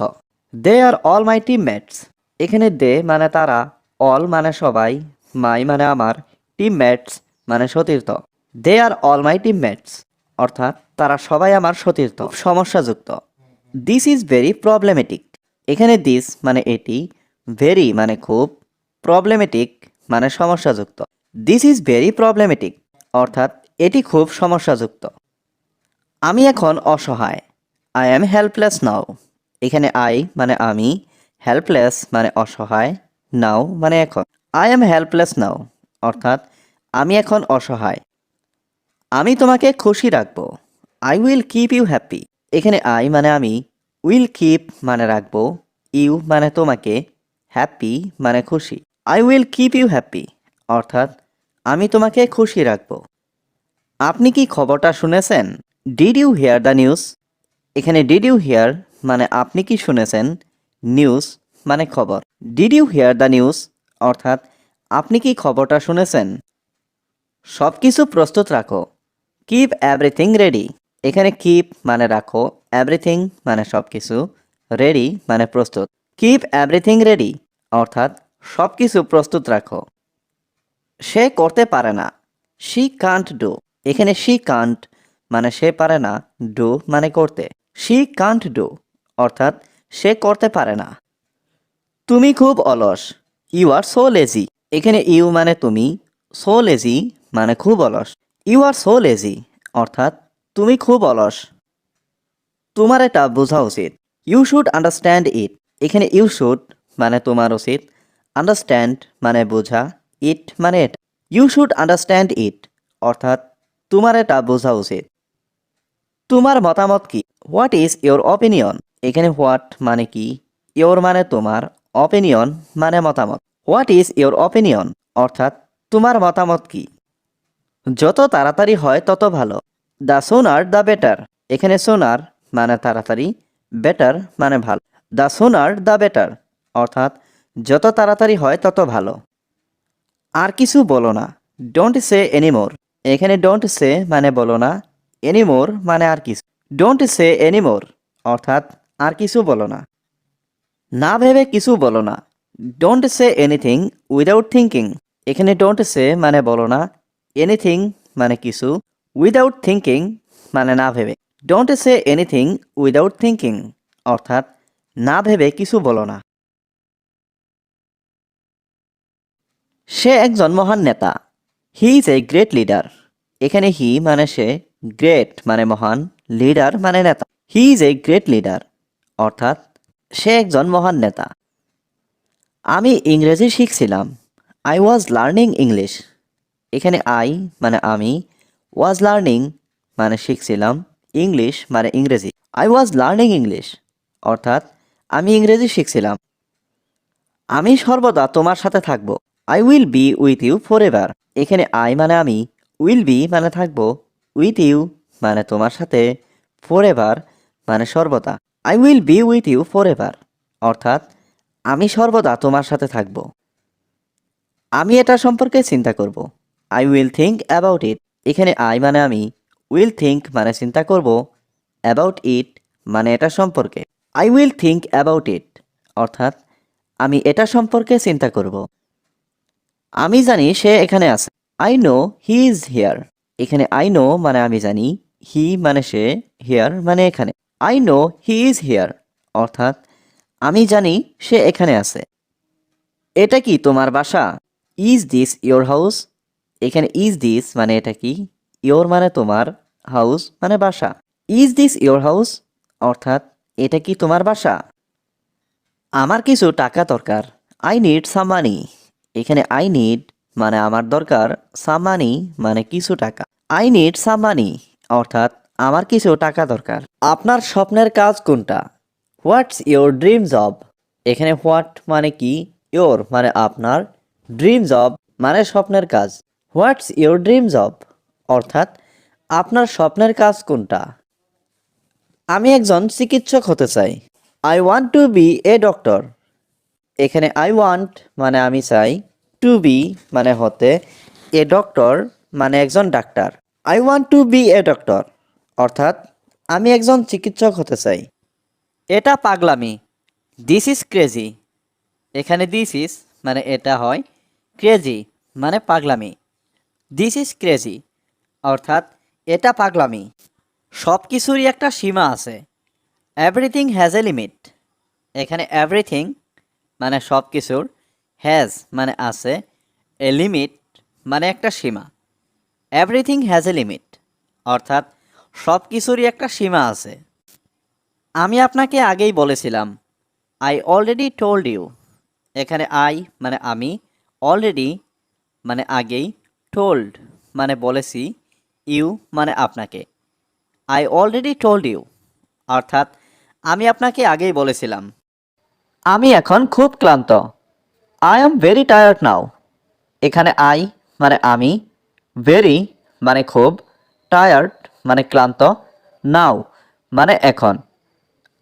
দে আর অল মাই টিমমেটস। এখানে দে মানে তারা, অল মানে সবাই, মাই মানে আমার, টিমমেটস মানে সতীর্থ। দে আর অল মাই টিমমেটস, অর্থাৎ তারা সবাই আমার সতীর্থ। সমস্যাযুক্ত। This is very problematic. এখানে দিস মানে এটি, ভেরি মানে খুব, প্রবলেমেটিক মানে সমস্যাযুক্ত। দিস ইজ ভেরি প্রবলেমেটিক, অর্থাৎ এটি খুব সমস্যাযুক্ত। আমি এখন অসহায়। I am helpless now. এখানে আই মানে আমি, হেল্পলেস মানে অসহায়, নাও মানে এখন। আই অ্যাম হেল্পলেস নাও, অর্থাৎ আমি এখন অসহায়। আমি তোমাকে খুশি রাখবো। I will keep you happy. এখানে আই মানে আমি, উইল কিপ মানে রাখবো, ইউ মানে তোমাকে, হ্যাপি মানে খুশি। I will keep you happy, অর্থাৎ আমি তোমাকে খুশি রাখবো। আপনি কি খবরটা শুনেছেন? Did you hear the news? এখানে ডিড ইউ হিয়ার মানে আপনি কি শুনেছেন, নিউজ মানে খবর। Did you hear the news, অর্থাৎ আপনি কি খবরটা শুনেছেন? সব কিছু প্রস্তুত রাখো। Keep everything ready. এখানে কিপ মানে রাখো, এভরিথিং মানে সব কিছু, রেডি মানে প্রস্তুত। কিপ এভরিথিং রেডি, অর্থাৎ সব কিছু প্রস্তুত রাখো। সে করতে পারে না। She can't do. এখানে শি কান্ট মানে সে পারে না, ডু মানে করতে। শি কান্ট ডু, অর্থাৎ সে করতে পারে না। তুমি খুব অলস। You are so lazy. এখানে ইউ মানে তুমি, সো লেজি মানে খুব অলস। ইউ আর সো লেজি, অর্থাৎ তুমি খুব অলস। তোমার এটা বোঝা উচিত। You should understand it. এখানে ইউ শুড মানে তোমার উচিত, আন্ডারস্ট্যান্ড মানে বোঝা, ইট মানে এটা। ইউ শুড আন্ডারস্ট্যান্ড ইট, অর্থাৎ তোমার এটা বোঝা উচিত। তোমার মতামত কি? What is your opinion? এখানে হোয়াট মানে কি, ইয়োর মানে তোমার, অপিনিয়ন মানে মতামত। হোয়াট ইজ ইয়োর অপিনিয়ন, অর্থাৎ তোমার মতামত কি? যত তাড়াতাড়ি হয় তত ভালো। দ্য সোনার দ্য বেটার। এখানে সোনার মানে তাড়াতাড়ি, বেটার মানে ভালো। দ্য সোনার দ্য বেটার, অর্থাৎ যত তাড়াতাড়ি হয় তত ভালো। আর কিছু বলো না। Don't say anymore. এখানে ডোন্ট সে মানে বলো না, এনিমোর মানে আর কিছু। ডোন্ট সে এনিমোর, অর্থাৎ আর কিছু বলো না। না ভেবে কিছু বলো না। Don't say anything without thinking. এখানে ডোন্ট সে মানে বলো না, এনিথিং মানে কিছু, উইদাউট থিঙ্কিং মানে না ভেবে। Don't say anything without thinking, অর্থাৎ না ভেবে কিছু বলো না। সে একজন মহান নেতা। He is a great leader. এখানে হি মানে সে, গ্রেট মানে মহান, লিডার মানে নেতা। He is a great leader, অর্থাৎ সে একজন মহান নেতা। আমি ইংরেজি শিখছিলাম। I was learning English. এখানে আই মানে আমি, ওয়াজ লার্নিং মানে শিখছিলাম, ইংলিশ মানে ইংরেজি। আই ওয়াজ লার্নিং ইংলিশ, অর্থাৎ আমি ইংরেজি শিখছিলাম। আমি সর্বদা তোমার সাথে থাকবো। I will be with you forever. এখানে আই মানে আমি, উইল বি মানে থাকবো, উইথ ইউ মানে তোমার সাথে, ফর এভার মানে সর্বদা। I will be with you forever, অর্থাৎ আমি সর্বদা তোমার সাথে থাকবো। আমি এটা সম্পর্কে চিন্তা করব। I will think about it. এখানে আই মানে আমি, উইল থিঙ্ক মানে চিন্তা করব, অ্যাবাউট ইট মানে এটা সম্পর্কে। I will think about it, অর্থাৎ আমি এটা সম্পর্কে চিন্তা করব। আমি জানি সে এখানে আছে। I know he is here. এখানে আই নো মানে আমি জানি, হি মানে সে, হিয়ার মানে এখানে। I no he is here, অর্থাৎ আমি জানি সে এখানে আছে। এটা কি তোমার বাসা? Is this your house? এখানে ইজ দিস মানে এটা কি, ইয়োর মানে তোমার, হাউস মানে বাসা। ইজ দিস ইয়োর হাউস অর্থাৎ এটা কি তোমার বাসা? আমার কিছু টাকা দরকার। আই নিড সাম মানি। এখানে আই নিড মানে আমার দরকার, সাম মানি মানে কিছু টাকা। আই নিড সাম মানি অর্থাৎ আমার কিছু টাকা দরকার। আপনার স্বপ্নের কাজ কোনটা? What's your dream job? এখানে হোয়াট মানে কি, ইয়োর মানে আপনার, ড্রিম জব মানে স্বপ্নের কাজ। হোয়াটস ইয়োর ড্রিম জব অর্থাৎ আপনার স্বপ্নের কাজ কোনটা? আমি একজন চিকিৎসক হতে চাই। I want to be a doctor. এখানে আই ওয়ান্ট মানে আমি চাই, টু বি মানে হতে, এ ডক্টর মানে একজন ডাক্তার। I want to be a doctor অর্থাৎ আমি একজন চিকিৎসক হতে চাই। এটা পাগলামি। This is crazy. এখানে দিস ইজ মানে এটা হয়, ক্রেজি মানে পাগলামি। দিস ইজ ক্রেজি অর্থাৎ এটা পাগলামি। সব কিছুরই একটা সীমা আছে। Everything has a limit. এখানে এভরিথিং মানে সব কিছুর, হ্যাজ মানে আছে, এ লিমিট মানে একটা সীমা। এভরিথিং হ্যাজ এ লিমিট অর্থাৎ সব কিছুরই একটা সীমা আছে। আমি আপনাকে আগেই বলেছিলাম। I already told you. এখানে আই মানে আমি, অলরেডি মানে আগেই, টোল্ড মানে বলেছি, ইউ মানে আপনাকে। আই অলরেডি টোল্ড ইউ অর্থাৎ আমি আপনাকে আগেই বলেছিলাম। আমি এখন খুব ক্লান্ত। I am very tired now. এখানে আই মানে আমি, ভেরি মানে খুব, টায়ার্ড মানে ক্লান্ত, নাও মানে এখন।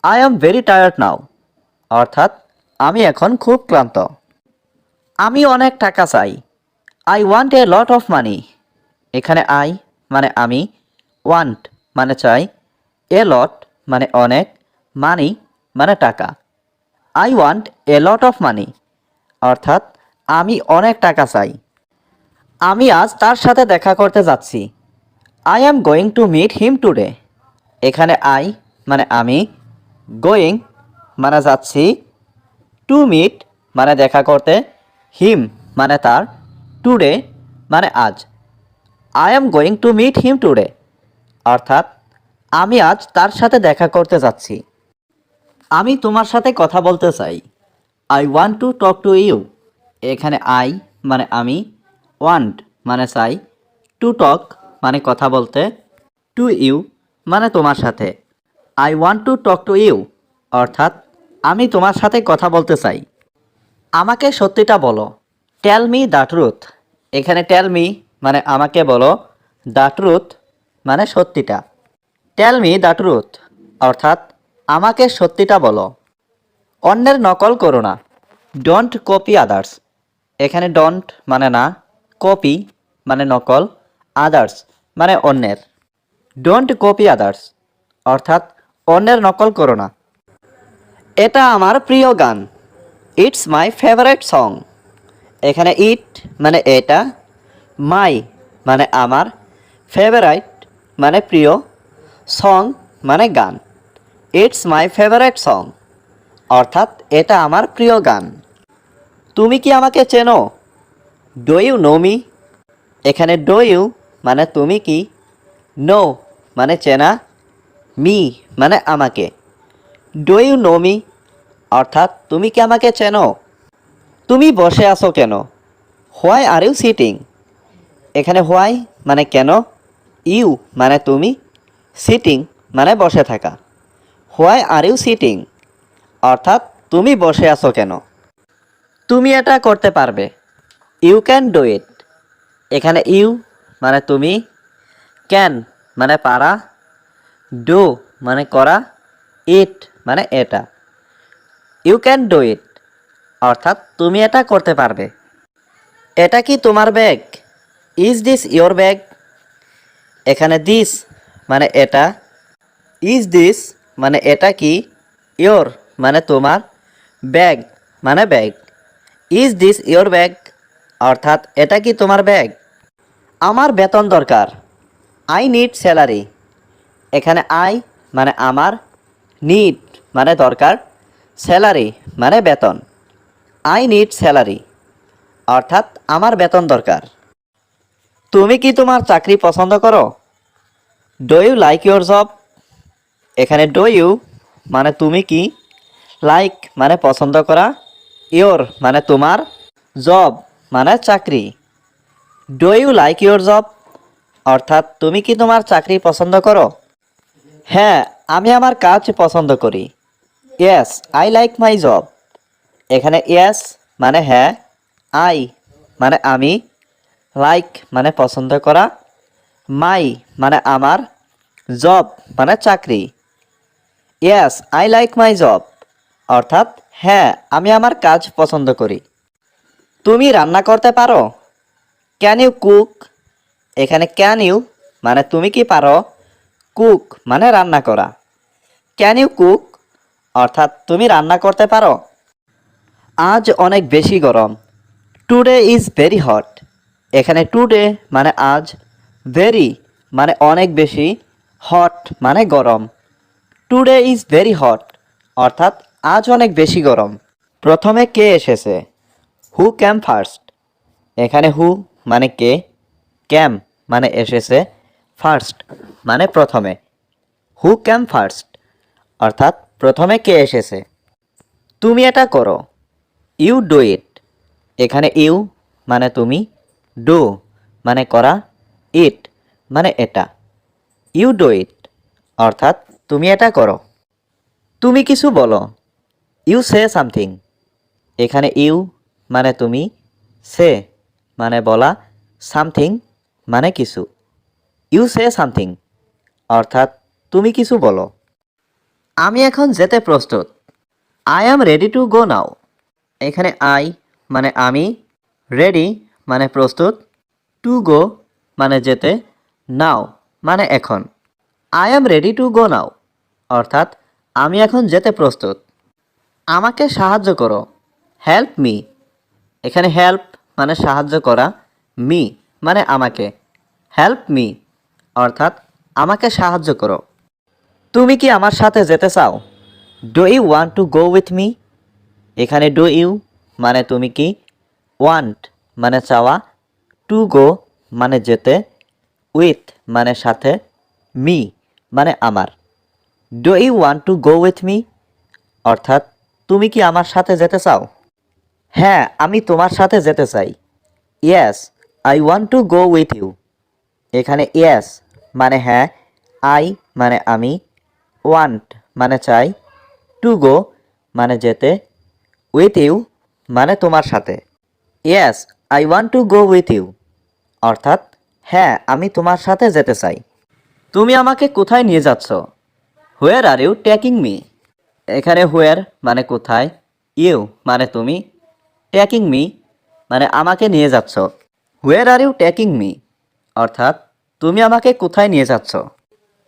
I am very tired now অর্থাৎ আমি এখন খুব ক্লান্ত। আমি অনেক টাকা চাই। I want a lot of money. এখানে আই মানে আমি, ওয়ান্ট মানে চাই, এ লট মানে অনেক, মানি মানে টাকা। I want a lot of money অর্থাৎ আমি অনেক টাকা চাই। আমি আজ তার সাথে দেখা করতে যাচ্ছি। I am going to meet him today. এখানে আই মানে আমি, গোয়িং মানে যাচ্ছি, টু মিট মানে দেখা করতে, হিম মানে তার, টুডে মানে আজ। I am going to meet him today অর্থাৎ আমি আজ তার সাথে দেখা করতে যাচ্ছি। আমি তোমার সাথে কথা বলতে চাই। I want to talk to you. এখানে আই মানে আমি, ওয়ান্ট মানে চাই, টু টক মানে কথা বলতে, টু ইউ মানে তোমার সাথে। I want to talk to you অর্থাৎ আমি তোমার সাথে কথা বলতে চাই। আমাকে সত্যিটা বলো। Tell me the truth. এখানে টেল মি মানে আমাকে বলো, দ্য ট্রুথ মানে সত্যিটা। টেল মি দ্য ট্রুথ অর্থাৎ আমাকে সত্যিটা বলো। অন্যের নকল করো না। Don't copy others. এখানে ডোন্ট মানে না, কপি মানে নকল, আদার্স মানে অন্যের। ডোন্ট কপি আদার্স অর্থাৎ অন্যের নকল করো না। এটা আমার প্রিয় গান। It's my favourite song. এখানে ইট মানে এটা, মাই মানে আমার, ফেভারাইট মানে প্রিয়, সং মানে গান। ইটস মাই ফেভারিট সং অর্থাৎ এটা আমার প্রিয় গান। তুমি কি আমাকে চেনো? Do you know me. এখানে ডু ইউ মানে তুমি কি, নো মানে চেনা, মি মানে আমাকে। ডু ইউ নো মি অর্থাৎ তুমি কি আমাকে চেনো? তুমি বসে আছো কেন? Why are you sitting. এখানে হোয়াই মানে কেন, ইউ মানে তুমি, সিটিং মানে বসে থাকা। হোয়াই আর ইউ সিটিং অর্থাৎ তুমি বসে আছো কেন? তুমি এটা করতে পারবে। You can do it. এখানে ইউ মানে তুমি, ক্যান মানে পারা, ডু মানে করা, ইট মানে এটা। ইউ ক্যান ডু ইট অর্থাৎ তুমি এটা করতে পারবে। এটা কি তোমার bag? Is this your bag? এখানে দিস মানে এটা, ইজ দিস মানে এটা কি, ইয়োর মানে তোমার, ব্যাগ মানে bag. Is this your bag অর্থাৎ এটা কি তোমার ব্যাগ? আমার বেতন দরকার। I need salary. এখানে আই মানে আমার, নিড মানে দরকার, স্যালারি মানে বেতন। আই নিড স্যালারি অর্থাৎ আমার বেতন দরকার। তুমি কি তোমার চাকরি পছন্দ করো? Do you like your job? এখানে ডু ইউ মানে তুমি কি, লাইক মানে পছন্দ করা, ইয়োর মানে তোমার, জব মানে চাকরি। Do you like your job অর্থাৎ তুমি কি তোমার চাকরি পছন্দ করো? হ্যাঁ, আমি আমার কাজ পছন্দ করি। Yes I like my job. এখানে ইয়েস মানে হ্যাঁ, আই মানে আমি, লাইক মানে পছন্দ করা, মাই মানে আমার, জব মানে চাকরি। Yes I like my job অর্থাৎ হ্যাঁ, আমি আমার কাজ পছন্দ করি। তুমি রান্না করতে পারো? Can you cook? এখানে ক্যান ইউ মানে তুমি কি পারো, কুক মানে রান্না করা। ক্যান ইউ কুক অর্থাৎ তুমি রান্না করতে পারো। আজ অনেক বেশি গরম। Today is very hot. এখানে টুডে মানে আজ, ভেরি মানে অনেক বেশি, হট মানে গরম। টুডে ইজ ভেরি হট অর্থাৎ আজ অনেক বেশি গরম। প্রথমে কে এসেছে? হু ক্যাম ফার্স্ট। এখানে হু মানে কে, ক্যাম মানে এসেছে, ফার্স্ট মানে প্রথমে। হু ক্যাম ফার্স্ট অর্থাৎ প্রথমে কে এসেছে। তুমি এটা করো। You do it. এখানে ইউ মানে তুমি, ডু মানে করা, ইট মানে এটা। ইউ ডু ইট অর্থাৎ তুমি এটা করো। তুমি কিছু বলো। You say something. এখানে ইউ মানে তুমি, সে মানে বলা, সামথিং মানে কিছু। ইউ সে সামথিং অর্থাৎ তুমি কিছু বলো। আমি এখন যেতে প্রস্তুত। I am ready to go now. এখানে আই মানে আমি, রেডি মানে প্রস্তুত, টু গো মানে যেতে, নাও মানে এখন। I am ready to go now অর্থাৎ আমি এখন যেতে প্রস্তুত। আমাকে সাহায্য করো। Help me. এখানে হেল্প মানে সাহায্য করা, মি মানে আমাকে। হেল্প মি অর্থাৎ আমাকে সাহায্য করো। তুমি কি আমার সাথে যেতে চাও? Do you want to go with me? এখানে ডু ইউ মানে তুমি কি, ওয়ান্ট মানে চাওয়া, টু গো মানে যেতে, উইথ মানে সাথে, মি মানে আমার। Do you want to go with me অর্থাৎ তুমি কি আমার সাথে যেতে চাও? হ্যাঁ, আমি তোমার সাথে যেতে চাই। Yes I want to go with you. এখানে ইয়েস মানে হ্যাঁ, আই মানে আমি, ওয়ান্ট মানে চাই, টু গো মানে যেতে, উইথ ইউ মানে তোমার সাথে। Yes I want to go with you অর্থাৎ হ্যাঁ, আমি তোমার সাথে যেতে চাই। তুমি আমাকে কোথায় নিয়ে যাচ্ছ? হোয়ার আর ইউ টেকিং মি? এখানে হোয়ার মানে কোথায়, ইউ মানে তুমি, টেকিং মি মানে আমাকে নিয়ে যাচ্ছ। হোয়ার আর ইউ টেকিং মি অর্থাৎ তুমি আমাকে কোথায় নিয়ে যাচ্ছ।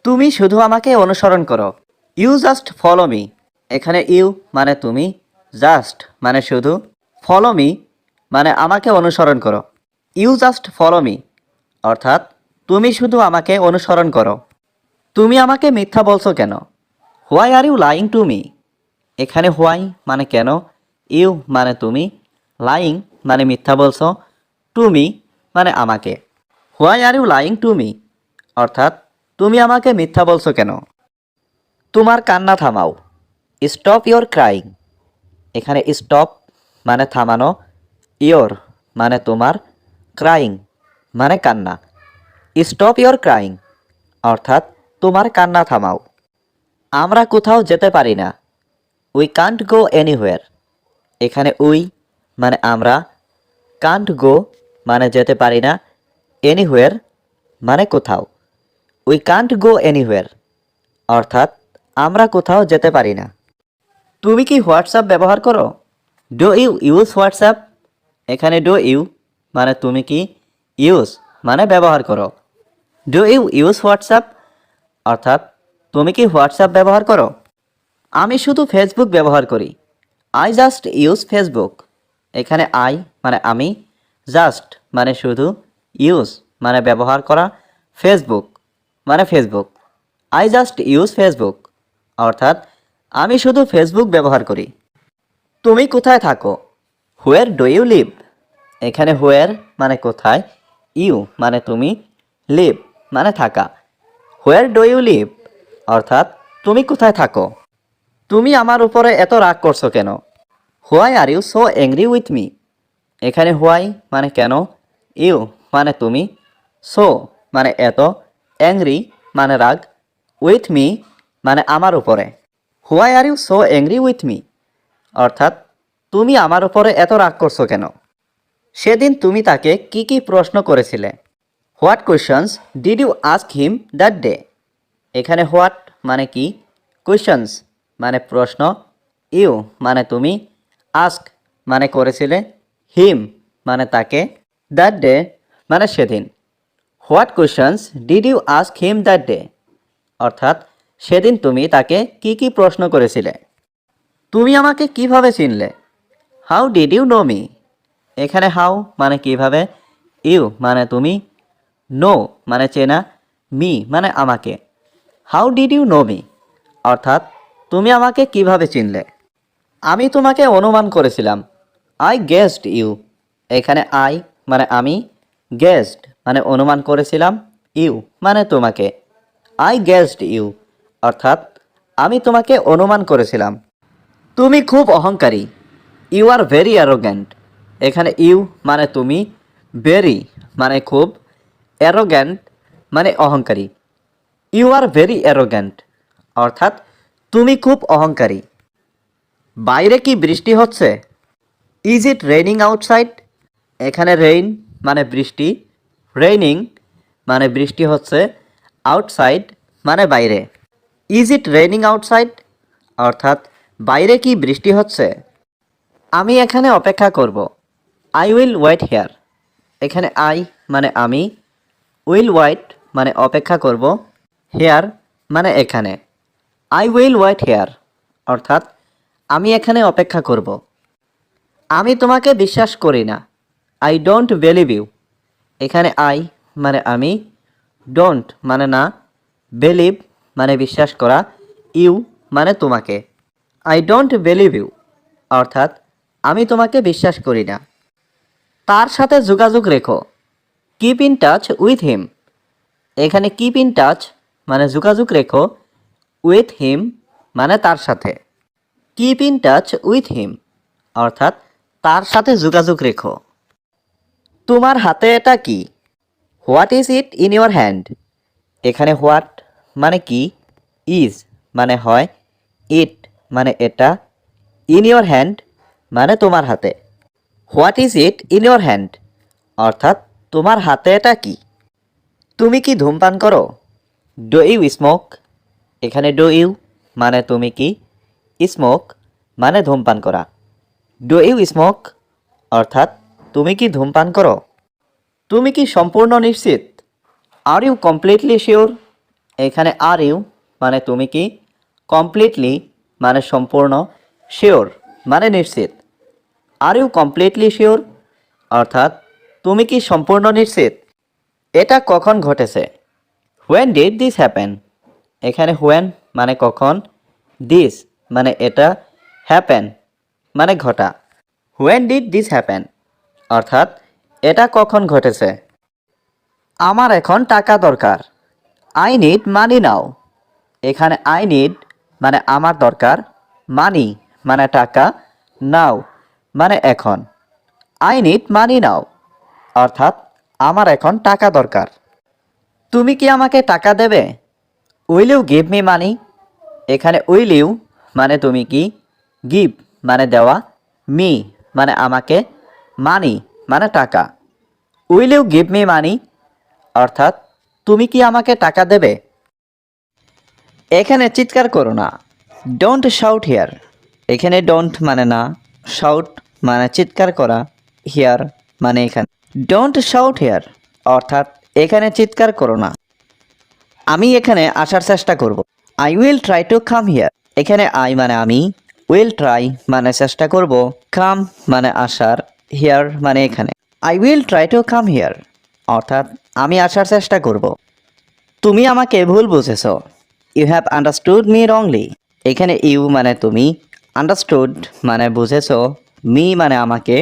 তুমি শুধু আমাকে অনুসরণ করো। You just follow me. এখানে ইউ মানে তুমি, জাস্ট মানে শুধু, ফলো মি মানে আমাকে অনুসরণ করো। ইউ জাস্ট ফলো মি অর্থাৎ তুমি শুধু আমাকে অনুসরণ করো। তুমি আমাকে মিথ্যা বলছো কেন? Why are you lying to me? এখানে হোয়াই মানে কেন, ইউ মানে তুমি, লাইং মানে মিথ্যা বলছো, টু মি মানে আমাকে। Why are you lying to me অর্থাৎ তুমি আমাকে মিথ্যা বলছো কেন? তোমার কান্না থামাও। Stop your crying. এখানে স্টপ মানে থামানো, ইয়োর মানে তোমার, ক্রাইং মানে কান্না। স্টপ ইয়োর ক্রাইং অর্থাৎ তোমার কান্না থামাও। আমরা কোথাও যেতে পারি না। We can't go anywhere. এখানে উই মানে আমরা, কান্ট গো মানে যেতে পারি না, এনিহোয়ার মানে কোথাও। উই কান্ট গো এনিহোয়ার অর্থাৎ আমরা কোথাও যেতে পারি না। তুমি কি হোয়াটসঅ্যাপ ব্যবহার করো? Do you use WhatsApp? এখানে ডু ইউ মানে তুমি কি, ইউজ মানে ব্যবহার করো। ডু ইউ ইউজ হোয়াটসঅ্যাপ অর্থাৎ তুমি কি হোয়াটসঅ্যাপ ব্যবহার করো? আমি শুধু ফেসবুক ব্যবহার করি। I just use Facebook. এখানে আই মানে আমি, জাস্ট মানে শুধু, ইউজ মানে ব্যবহার করা, ফেসবুক মানে Facebook. I just use Facebook অর্থাৎ আমি শুধু ফেসবুক ব্যবহার করি। তুমি কোথায় থাকো? Where do you live? এখানে হোয়ার মানে কোথায়, ইউ মানে তুমি, লিভ মানে থাকা। হোয়ার ডু ইউ লিভ অর্থাৎ তুমি কোথায় থাকো। তুমি আমার উপরে এত রাগ করছো কেন? Why are you so angry with me. এখানে হোয়াই মানে কেন, ইউ মানে তুমি, সো মানে এত, অ্যাংরি মানে রাগ, উইথ মি মানে আমার উপরে। Why are you so angry with me অর্থাৎ তুমি আমার উপরে এত রাগ করছো কেন? সেদিন তুমি তাকে কি কি প্রশ্ন করেছিলে? What questions did you ask him that day. এখানে হোয়াট মানে কি, কোয়েশ্চনস মানে প্রশ্ন, ইউ মানে তুমি, আস্ক মানে করেছিলে, হিম মানে তাকে, দ্যাট ডে মানে সেদিন। What questions did you ask him that day অর্থাৎ সেদিন তুমি তাকে কি কি প্রশ্ন করেছিলে? তুমি আমাকে কিভাবে চিনলে? How did you know me. এখানে হাউ মানে কিভাবে, ইউ মানে তুমি, নো মানে চেনা, মি মানে আমাকে। How did you know me অর্থাৎ তুমি আমাকে কিভাবে চিনলে? আমি তোমাকে অনুমান করেছিলাম। I guessed you. এখানে আই মানে আমি, গেসড মানে অনুমান করেছিলাম, ইউ মানে তোমাকে। আই গেসড ইউ অর্থাৎ আমি তোমাকে অনুমান করেছিলাম। তুমি খুব অহংকারী। You are very arrogant. এখানে ইউ মানে তুমি, ভেরি মানে খুব, অ্যারোগ্যান্ট মানে অহংকারী। ইউ আর ভেরি অ্যারোগ্যান্ট অর্থাৎ তুমি খুব অহংকারী। বাইরে কি বৃষ্টি হচ্ছে? Is it raining outside. এখানে রেইন মানে বৃষ্টি, রেইনিং মানে বৃষ্টি হচ্ছে, আউটসাইড মানে বাইরে। ইজ ইট রেইনিং আউটসাইড অর্থাৎ বাইরে কি বৃষ্টি হচ্ছে? আমি এখানে অপেক্ষা করব। I will wait here. এখানে আই মানে আমি, উইল ওয়েট মানে অপেক্ষা করব, হেয়ার মানে এখানে। আই উইল ওয়েট হেয়ার অর্থাৎ আমি এখানে অপেক্ষা করব। আমি তোমাকে বিশ্বাস করি না। I don't believe you. এখানে আই মানে আমি, ডোন্ট মানে না, বিলিভ মানে বিশ্বাস করা, ইউ মানে তোমাকে। আই ডোন্ট বিলিভ ইউ অর্থাৎ আমি তোমাকে বিশ্বাস করি না। তার সাথে যোগাযোগ রেখো। Keep in touch with him. এখানে কিপ ইন টাচ মানে যোগাযোগ রেখো, উইথ হিম মানে তার সাথে। Keep in touch with him অর্থাৎ তার সাথে যোগাযোগ রেখো। তোমার হাতে এটা কি? What is it in your hand. এখানে হোয়াট মানে কি, ইজ মানে হয়, ইট মানে এটা, ইন ইউর হ্যান্ড মানে তোমার হাতে। What is it in your hand অর্থাৎ তোমার হাতে এটা কি? তুমি কি ধূমপান করো? Do you smoke. এখানে ডু ইউ মানে তুমি কি, স্মোক মানে ধূমপান করা। ডু ইউ স্মোক অর্থাৎ তুমি কি ধূমপান করো? তুমি কি সম্পূর্ণ নিশ্চিত? Are you completely sure. এখানে আর ইউ মানে তুমি কি, কমপ্লিটলি মানে সম্পূর্ণ, শিওর মানে নিশ্চিত। আর ইউ কমপ্লিটলি শিওর অর্থাৎ তুমি কি সম্পূর্ণ নিশ্চিত? এটা কখন ঘটেছে? When did this happen. এখানে হোয়েন মানে কখন, দিস মানে এটা, হ্যাপেন মানে ঘটা। হোয়েন ডিড দিস হ্যাপেন অর্থাৎ এটা কখন ঘটেছে? আমার এখন টাকা দরকার। আই নিড মানি নাও। এখানে আই নিড মানে আমার দরকার, মানি মানে টাকা, নাও মানে এখন। আই নিড মানি নাও অর্থাৎ আমার এখন টাকা দরকার। তুমি কি আমাকে টাকা দেবে? Will you give me money. এখানে উইল ইউ মানে তুমি কি, গিভ মানে দেওয়া, মি মানে আমাকে, মানি মানে টাকা। Will you give me money অর্থাৎ তুমি কি আমাকে টাকা দেবে? এখানে চিৎকার করো না। Don't shout here. এখানে ডোন্ট মানে না, শাউট মানে চিৎকার করা, হিয়ার মানে এখানে। ডোন্ট শাউট হিয়ার অর্থাৎ এখানে চিৎকার করো না। আমি এখানে আসার চেষ্টা করব। I will try to come here. এখানে আই মানে আমি, উইল ট্রাই মানে চেষ্টা করব, কাম মানে আসার, হিয়ার মানে এখানে। I will try to come here অর্থাৎ আমি আসার চেষ্টা করব। তুমি আমাকে ভুল বুঝেছ। You have understood me wrongly. এখানে ইউ মানে তুমি, আন্ডারস্টুড মানে বুঝেছ, মি মানে আমাকে,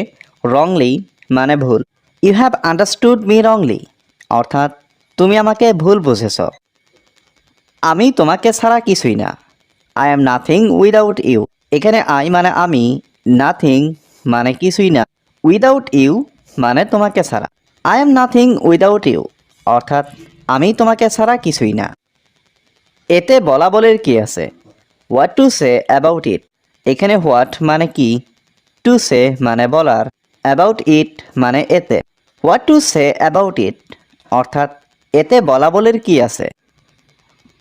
রংলি মানে ভুল। You have understood me wrongly অর্থাৎ তুমি আমাকে ভুল বুঝেছ। আমি তোমাকে ছাড়া কিছুই না। I am nothing without you. এখানে আই মানে আমি, নাথিং মানে কিছুই না, উইদাউট ইউ মানে তোমাকে ছাড়া। I am nothing without you অর্থাৎ আমি তোমাকে ছাড়া কিছুই না। এতে বলা বলের কি আছে? What to say about it. এখানে হোয়াট মানে কি, টু সে মানে বলার, অ্যাবাউট ইট মানে এতে। What to say about it অর্থাৎ এতে বলা বলের কি আছে?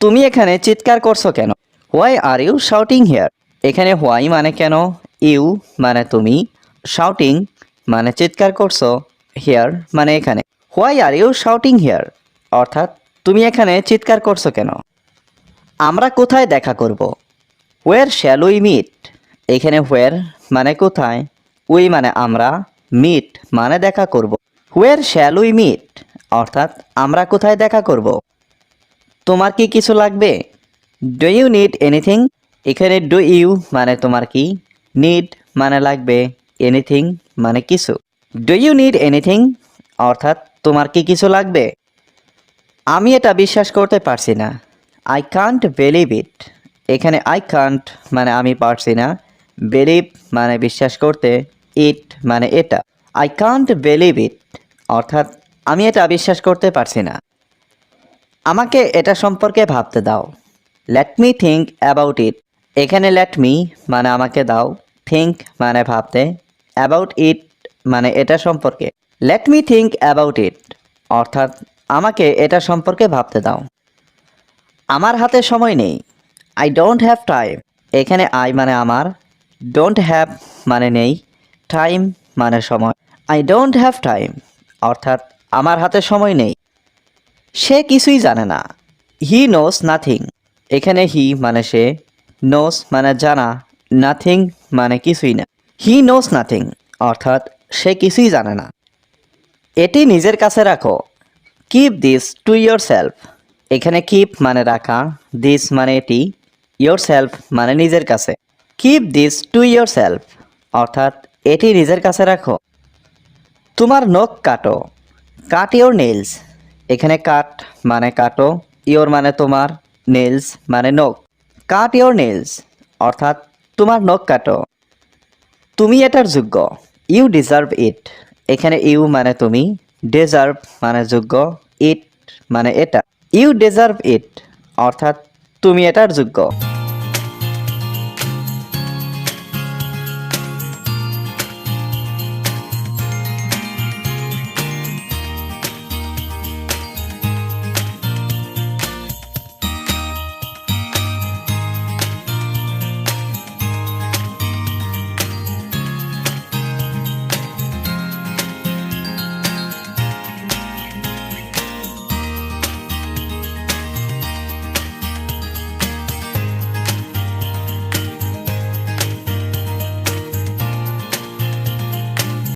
তুমি এখানে চিৎকার করছো কেন? Why are you shouting here. এখানে হোয়াই মানে কেন, ইউ মানে তুমি, শাউটিং মানে চিৎকার করছো, হিয়ার মানে এখানে। Why are you shouting here অর্থাৎ তুমি এখানে চিৎকার করছো কেন? আমরা কোথায় দেখা করব? ওয়ের শ্যাল উই মিট। এখানে হোয়ার মানে কোথায়, উই মানে আমরা, মিট মানে দেখা করব। হোয়ার শ্যাল উই মিট অর্থাৎ আমরা কোথায় দেখা করব? তোমার কি কিছু লাগবে? Do you need anything. এখানে ডু ইউ মানে তোমার কি, নিড মানে লাগবে, এনিথিং মানে কিছু। ডু ইউ নিড এনিথিং অর্থাৎ তোমার কি কিছু লাগবে? আমি এটা বিশ্বাস করতে পারছি না। I can't believe it. এখানে আই কান্ট মানে আমি পারছি না, বিলিভ মানে বিশ্বাস করতে, ইট মানে এটা। আই কান্ট বিলিভ ইট অর্থাৎ আমি এটা বিশ্বাস করতে পারছি না। আমাকে এটা সম্পর্কে ভাবতে দাও। Let me think about it. এখানে লেট মি মানে আমাকে দাও, থিঙ্ক মানে ভাবতে, অ্যাবাউট ইট মানে এটা সম্পর্কে। Let me think about it অর্থাৎ আমাকে এটা সম্পর্কে ভাবতে দাও। আমার হাতে সময় নেই। I don't have time. এখানে আই মানে আমার, ডোন্ট হ্যাভ মানে নেই, টাইম মানে সময়। আই ডোন্ট হ্যাভ টাইম অর্থাৎ আমার হাতে সময় নেই। সে কিছুই জানে না। হি নোস নাথিং। এখানে হি মানে সে, নোস মানে জানা, নাথিং মানে কিছুই না। হি নোস নাথিং অর্থাৎ সে কিছুই জানে না। এটি নিজের কাছে রাখো। Keep this to your self. এখানে কিপ মানে রাখা, দিস মানে এটি, ইয়োর সেলফ মানে নিজের কাছে। Keep this to your self অর্থাৎ এটি নিজের কাছে রাখো। তোমার নখ কাটো। কাট ইয়োর নেইলস। এখানে কাট মানে কাটো, ইয়োর মানে তোমার, নেইলস মানে নখ। কাট ইয়োর নেইলস অর্থাৎ তোমার নখ কাটো। তুমি এটার যোগ্য। You deserve it. এখানে ইউ মানে তুমি, ডিজার্ভ মানে যোগ্য, ইট মানে এটা। ইউ ডিজার্ভ ইট অর্থাৎ তুমি এটার যোগ্য।